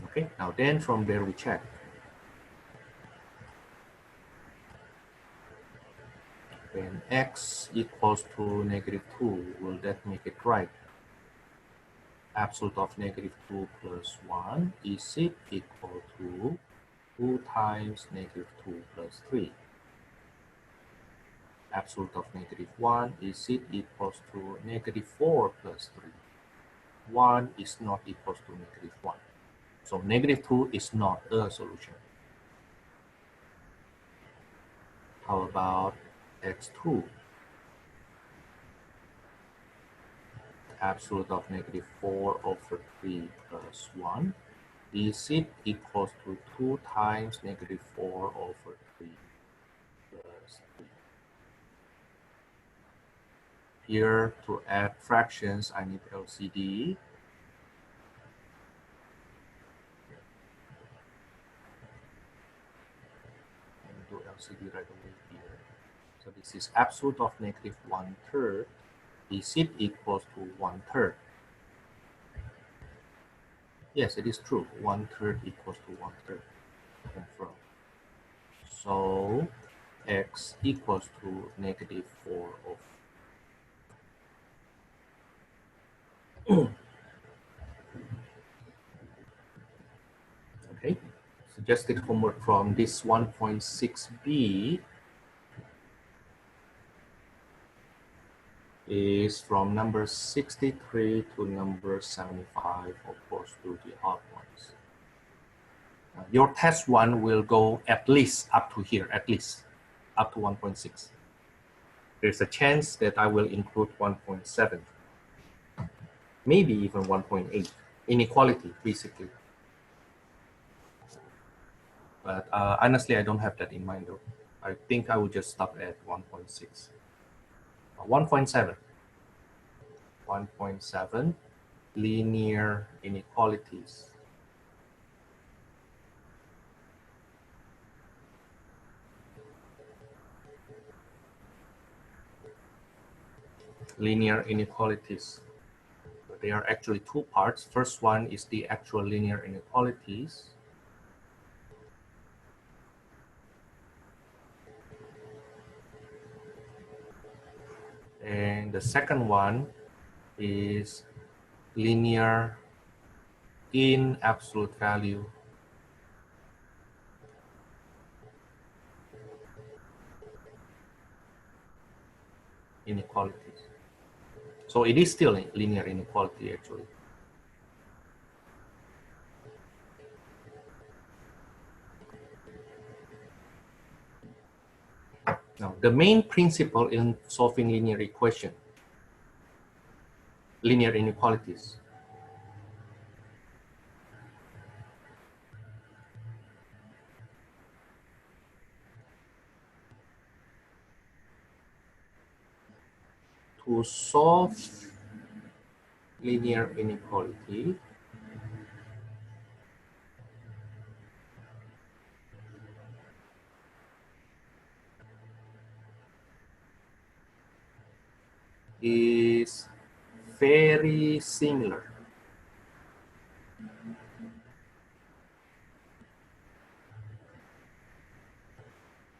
Okay, now then from there we check. When x equals to negative 2, will that make it right? Absolute of negative 2 plus 1, is it equal to 2 times negative 2 plus 3? Absolute of negative 1, is it equals to negative 4 plus 3? 1 is not equals to negative 1. So negative 2 is not a solution. How about x2? Absolute of negative 4 over 3 plus 1. Is it equals to 2 times negative 4 over 3 plus 3? Here, to add fractions, I need LCD. And do LCD right away here. So this is absolute of negative 1/3. Is it equals to 1/3? Yes, it is true. 1/3 equals to 1/3. Confirm. So x equals to negative 4 over. Okay. Suggested homework from this 1.6b is from number 63 to number 75, of course, to the odd ones. Your test one will go at least up to here, at least up to 1.6. There's a chance that I will include 1.7, maybe even 1.8, inequality, basically. But honestly, I don't have that in mind though. I think I will just stop at 1.6. 1.7. 1.7 linear inequalities. Linear inequalities. There are actually two parts. First one is the actual linear inequalities. And the second one is linear in absolute value inequalities. So it is still a linear inequality actually. Now, the main principle in solving linear inequalities, to solve linear inequality, is very similar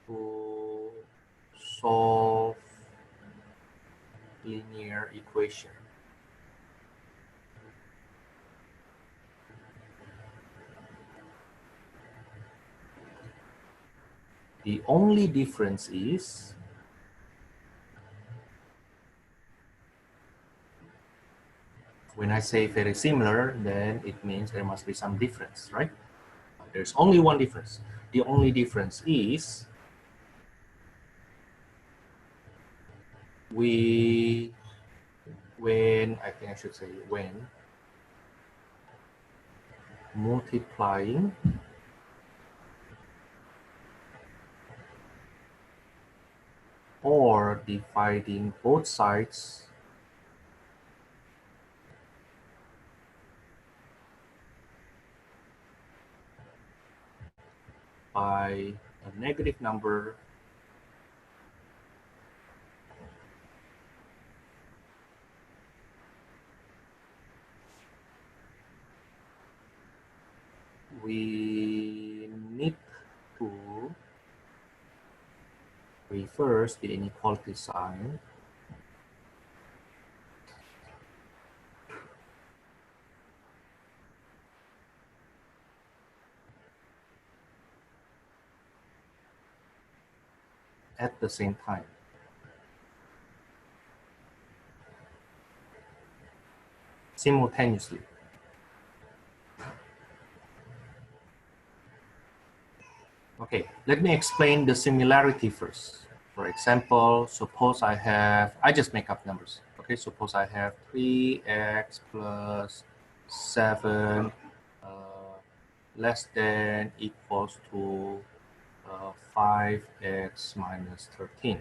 to solve linear equation. The only difference is when I say very similar, then it means there must be some difference, right? There's only one difference. The only difference is when multiplying or dividing both sides by a negative number we need to reverse the inequality sign at the same time. Simultaneously. Okay, let me explain the similarity first. For example, suppose I just make up numbers. Okay, suppose I have 3x plus 7 less than equals to 5x minus 13.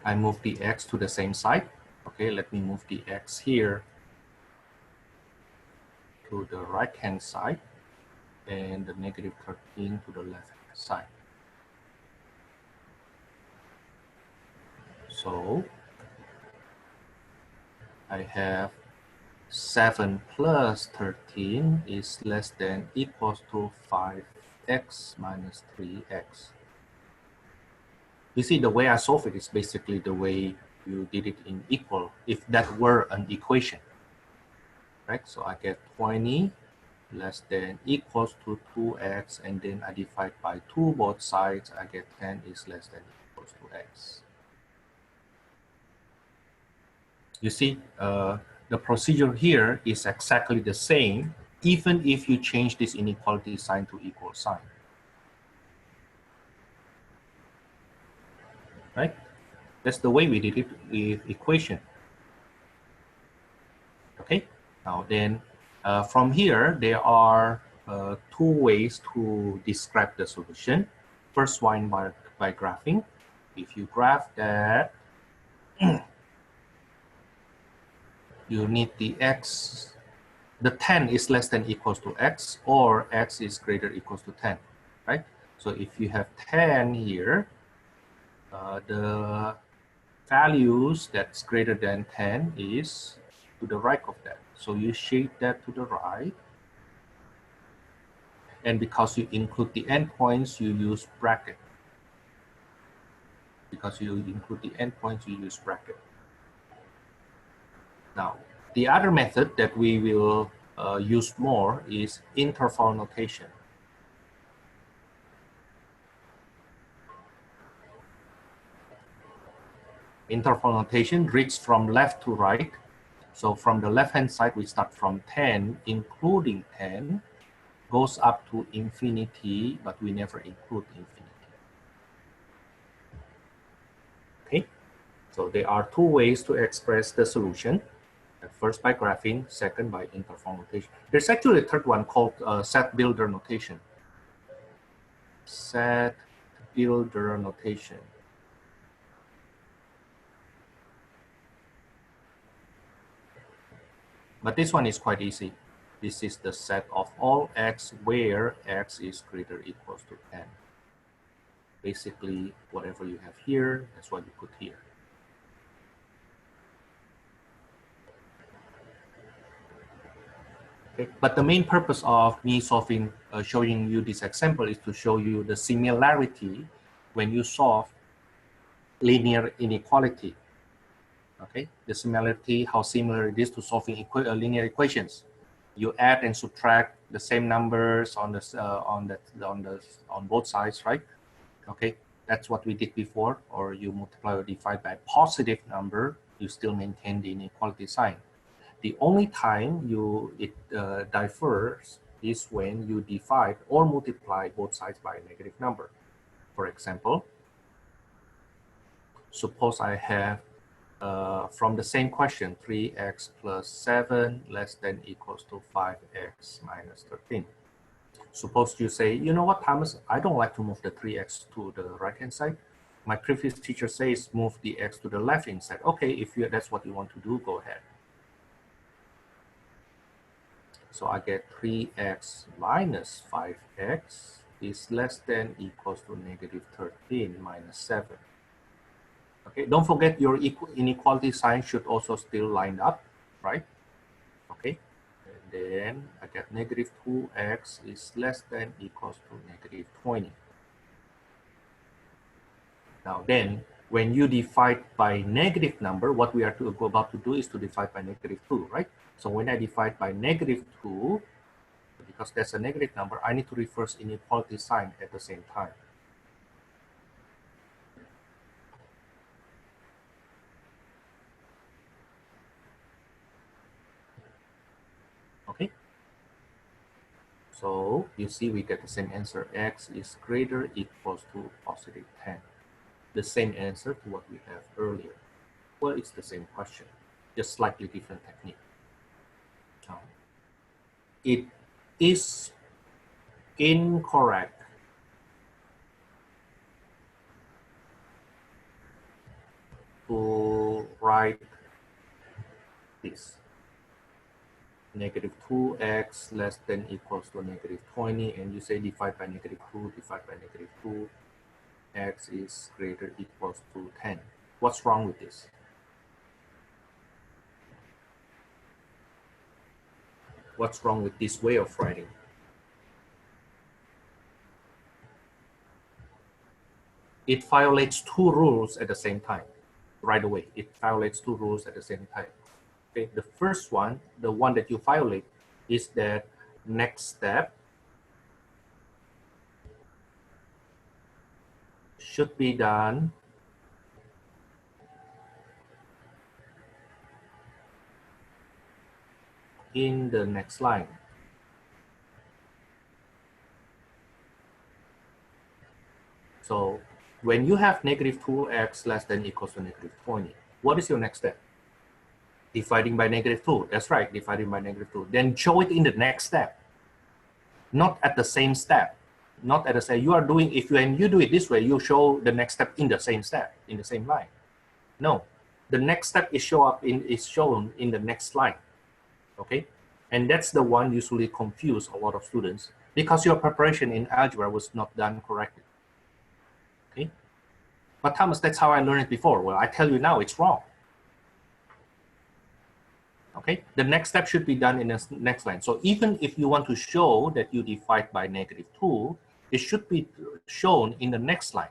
I move the x to the same side. Okay, let me move the x here to the right hand side and the negative 13 to the left hand side. So I have 7 plus 13 is less than equals to 5x minus 3x. You see, the way I solve it is basically the way you did it in equal, if that were an equation, right? So I get 20 less than equals to 2x, and then I divide by 2 both sides, I get 10 is less than equals to x. You see, the procedure here is exactly the same, even if you change this inequality sign to equal sign. Right? That's the way we did it with equation. Okay, now then from here, there are 2 ways to describe the solution. First one by graphing. If you graph that, you need the x, the 10 is less than equals to x, or x is greater equals to 10, right? So if you have 10 here, the values that's greater than 10 is to the right of that. So you shape that to the right. And because you include the endpoints, you use bracket. Because you include the endpoints, you use bracket. Now, the other method that we will use more is interval notation. Interval notation reads from left to right. So from the left-hand side, we start from 10, including 10, goes up to infinity, but we never include infinity. Okay, so there are two ways to express the solution. First by graphing, second by interval notation. There's actually a third one called set builder notation. Set builder notation. But this one is quite easy. This is the set of all x where x is greater or equals to 10. Basically, whatever you have here, that's what you put here. Okay. But the main purpose of me solving, showing you this example is to show you the similarity when you solve linear inequality. Okay, the similarity, how similar it is to solving linear equations. You add and subtract the same numbers on both sides, right? Okay, that's what we did before. Or you multiply or divide by a positive number, you still maintain the inequality sign. The only time it differs is when you divide or multiply both sides by a negative number. For example, suppose I have from the same question, 3x plus 7 less than equals to 5x minus 13. Suppose you say, you know what, Thomas, I don't like to move the 3x to the right-hand side. My previous teacher says move the x to the left-hand side. Okay, if that's what you want to do, go ahead. So I get 3x minus 5x is less than equals to negative 13 minus 7. Okay, don't forget your inequality sign should also still line up, right? Okay, and then I get negative 2x is less than equals to negative 20. Now then, when you divide by negative number, what we are about to do is to divide by negative 2, right? So when I divide by negative 2, because that's a negative number, I need to reverse inequality sign at the same time. Okay, so you see we get the same answer. X is greater or equals to positive 10. The same answer to what we have earlier. Well, it's the same question, just slightly different technique. It is incorrect to write this. Negative 2x less than equals to negative 20, and you say divide by negative 2, divide by negative 2, x is greater or equals to 10. What's wrong with this? What's wrong with this way of writing? It violates two rules at the same time. Right away, it violates two rules at the same time. Okay, the first one, the one that you violate, is that next step should be done in the next line. So when you have negative 2x less than equals to negative 20, what is your next step? Dividing by negative 2. That's right, dividing by negative 2. Then show it in the next step, not at the same step. Not at the same. You are doing, when you do it this way, you show the next step in the same step, in the same line. No, the next step is shown in the next line. Okay, and that's the one usually confuse a lot of students because your preparation in algebra was not done correctly. Okay, but Thomas, that's how I learned it before. Well, I tell you now, it's wrong. Okay, the next step should be done in the next line. So even if you want to show that you divide by negative 2, it should be shown in the next line.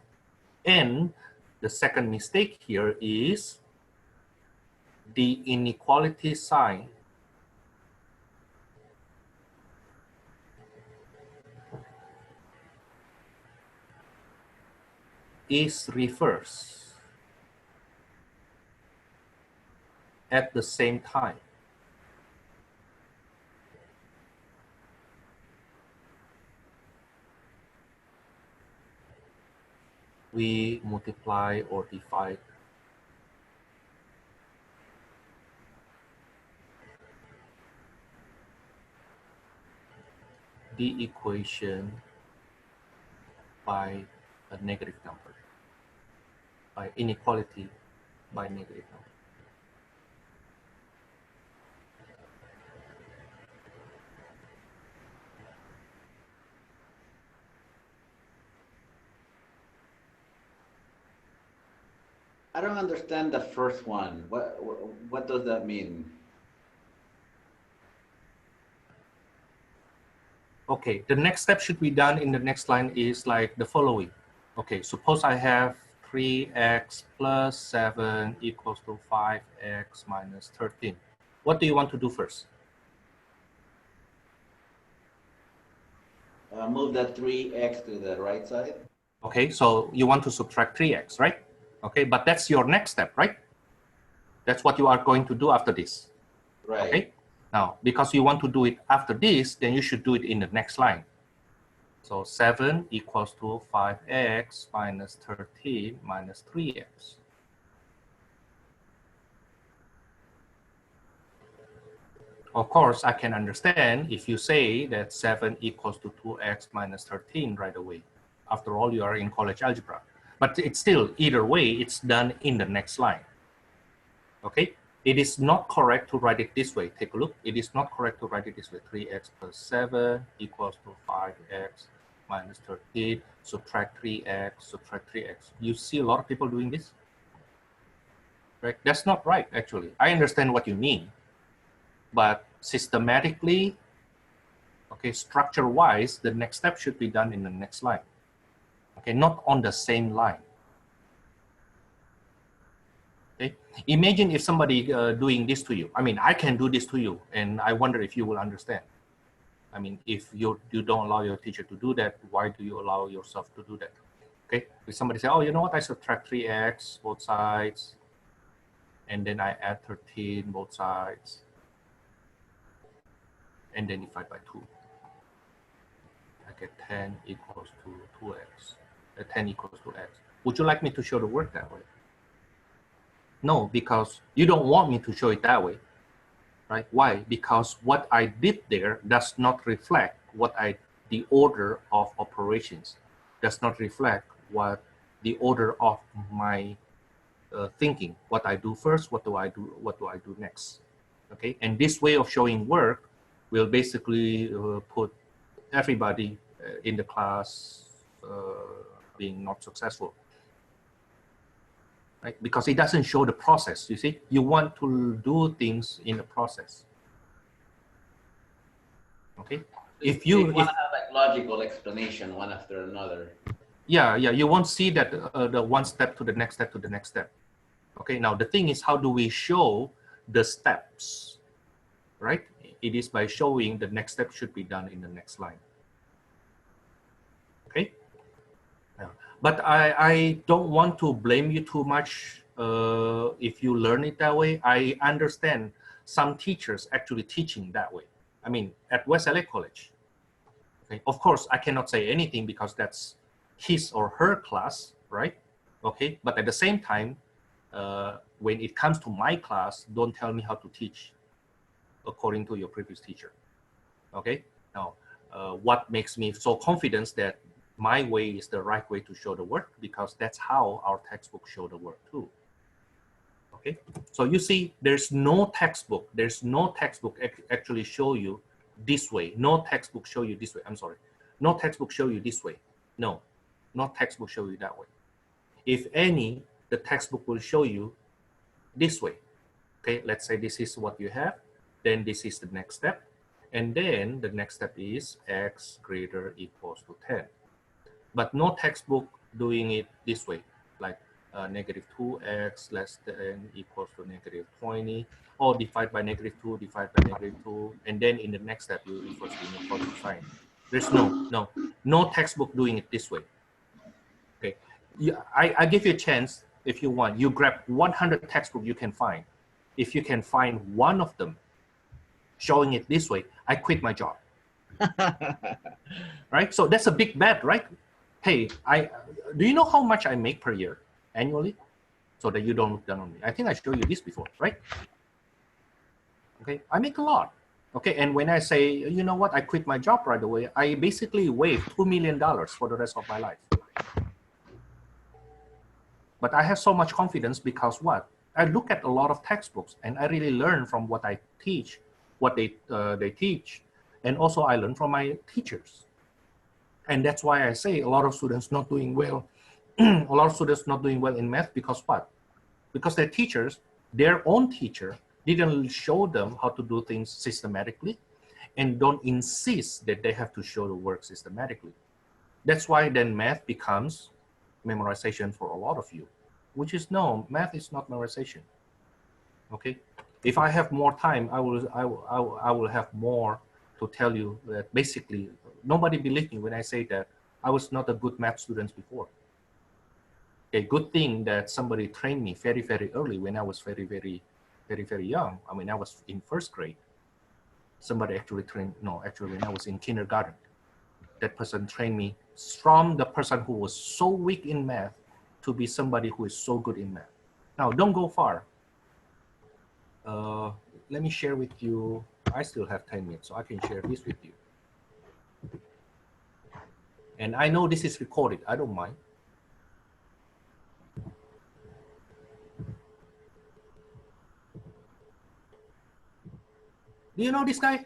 And The second mistake here is the inequality sign is reversed at the same time. We multiply or divide the equation by a negative number, by inequality by negative number. I don't understand the first one. What does that mean? Okay, the next step should be done in the next line is like the following. Okay, suppose I have 3x plus 7 equals to 5x minus 13. What do you want to do first? Move that 3x to the right side. Okay, so you want to subtract 3x, right? Okay, but that's your next step, right? That's what you are going to do after this. Right. Okay, now because you want to do it after this, then you should do it in the next line. So 7 equals to 5x minus 13 minus 3x. Of course, I can understand if you say that 7 equals to 2x minus 13 right away. After all, you are in college algebra. But it's still, either way, it's done in the next line. Okay? It is not correct to write it this way. Take a look. It is not correct to write it this way. 3x plus 7 equals to 5x minus 13. Subtract 3x, subtract 3x. You see a lot of people doing this? Right? That's not right, actually. I understand what you mean. But systematically, okay, structure-wise, the next step should be done in the next line. Okay, not on the same line. Okay, imagine if somebody doing this to you. I mean, I can do this to you, and I wonder if you will understand. I mean, if you don't allow your teacher to do that, why do you allow yourself to do that? Okay, if somebody say, oh, you know what, I subtract 3x both sides, and then I add 13 both sides, and then divide by 2. I get 10 equals to 2x. 10 equals to x. Would you like me to show the work that way? No, because you don't want me to show it that way, right? Why? Because what I did there does not reflect the order of operations, does not reflect what the order of my thinking. What I do first, what do I do next? Okay, and this way of showing work will basically put everybody in the class being not successful, right? Because it doesn't show the process. You see, you want to do things in the process. Okay, if you want to have like logical explanation one after another. Yeah, you won't see that the one step to the next step to the next step. Okay, now the thing is, how do we show the steps, right? It is by showing the next step should be done in the next line. Okay. But I don't want to blame you too much if you learn it that way. I understand some teachers actually teaching that way. I mean, at West LA College. Okay, of course, I cannot say anything because that's his or her class, right? Okay, but at the same time, when it comes to my class, don't tell me how to teach according to your previous teacher. Okay, now what makes me so confident that my way is the right way to show the work, because that's how our textbook show the work too. Okay, so you see, there's no textbook actually show you this way. No textbook show you this way. I'm sorry, no textbook show you this way. No, no textbook show you that way. If any, the textbook will show you this way. Okay, let's say this is what you have, then this is the next step, and then the next step is x greater equals to 10. But no textbook doing it this way, like negative 2x less than equals to negative 20, or divide by negative 2, divide by negative 2, and then in the next step you reverse the inequality sign. There's no textbook doing it this way. Okay, I give you a chance if you want. You grab 100 textbooks you can find. If you can find one of them showing it this way, I quit my job. Right? So that's a big bet, right? Hey, do you know how much I make per year annually? So that you don't look down on me. I think I showed you this before, right? Okay, I make a lot. Okay, and when I say, you know what, I quit my job right away, I basically waive $2 million for the rest of my life. But I have so much confidence because what? I look at a lot of textbooks and I really learn from what I teach, what they teach, and also I learn from my teachers. And that's why I say a lot of students not doing well. A lot of students not doing well in math because what? Because their teachers, their own teacher, didn't show them how to do things systematically and don't insist that they have to show the work systematically. That's why then math becomes memorization for a lot of you, which is no, math is not memorization. Okay, if I have more time, I will have more to tell you that basically nobody believed me when I say that I was not a good math student before. A good thing that somebody trained me very, very early when I was very, very young. I mean, I was in first grade. Somebody actually trained, no, actually when I was in kindergarten, that person trained me from the person who was so weak in math to be somebody who is so good in math. Now, don't go far. Let me share with you. I still have 10 minutes, so I can share this with you. And I know this is recorded. I don't mind. Do you know this guy,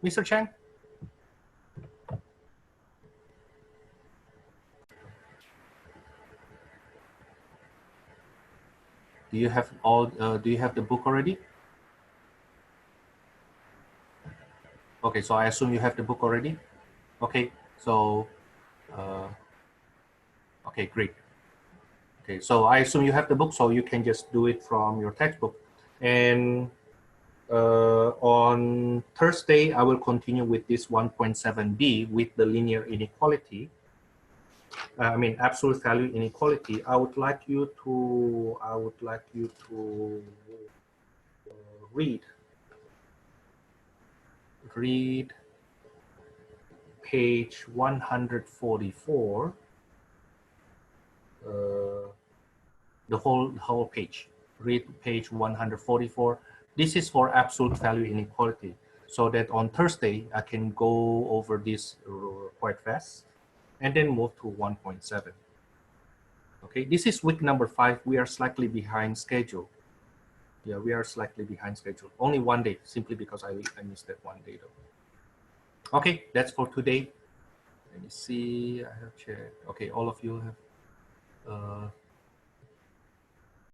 Mr. Chang? Do you have all? Do you have the book already? Okay, so I assume you have the book already. Okay, so okay, great. Okay, so I assume you have the book, so you can just do it from your textbook. And on Thursday, I will continue with this 1.7b with the linear inequality. I mean, absolute value inequality. I would like you to read page 144, the whole page. Read page 144. This is for absolute value inequality, so that on Thursday I can go over this quite fast and then move to 1.7. Okay, this is week number 5. We are slightly behind schedule. Yeah, we are slightly behind schedule. Only one day, simply because I missed that one day though. Okay, that's for today. Let me see, I have checked. Okay, all of you have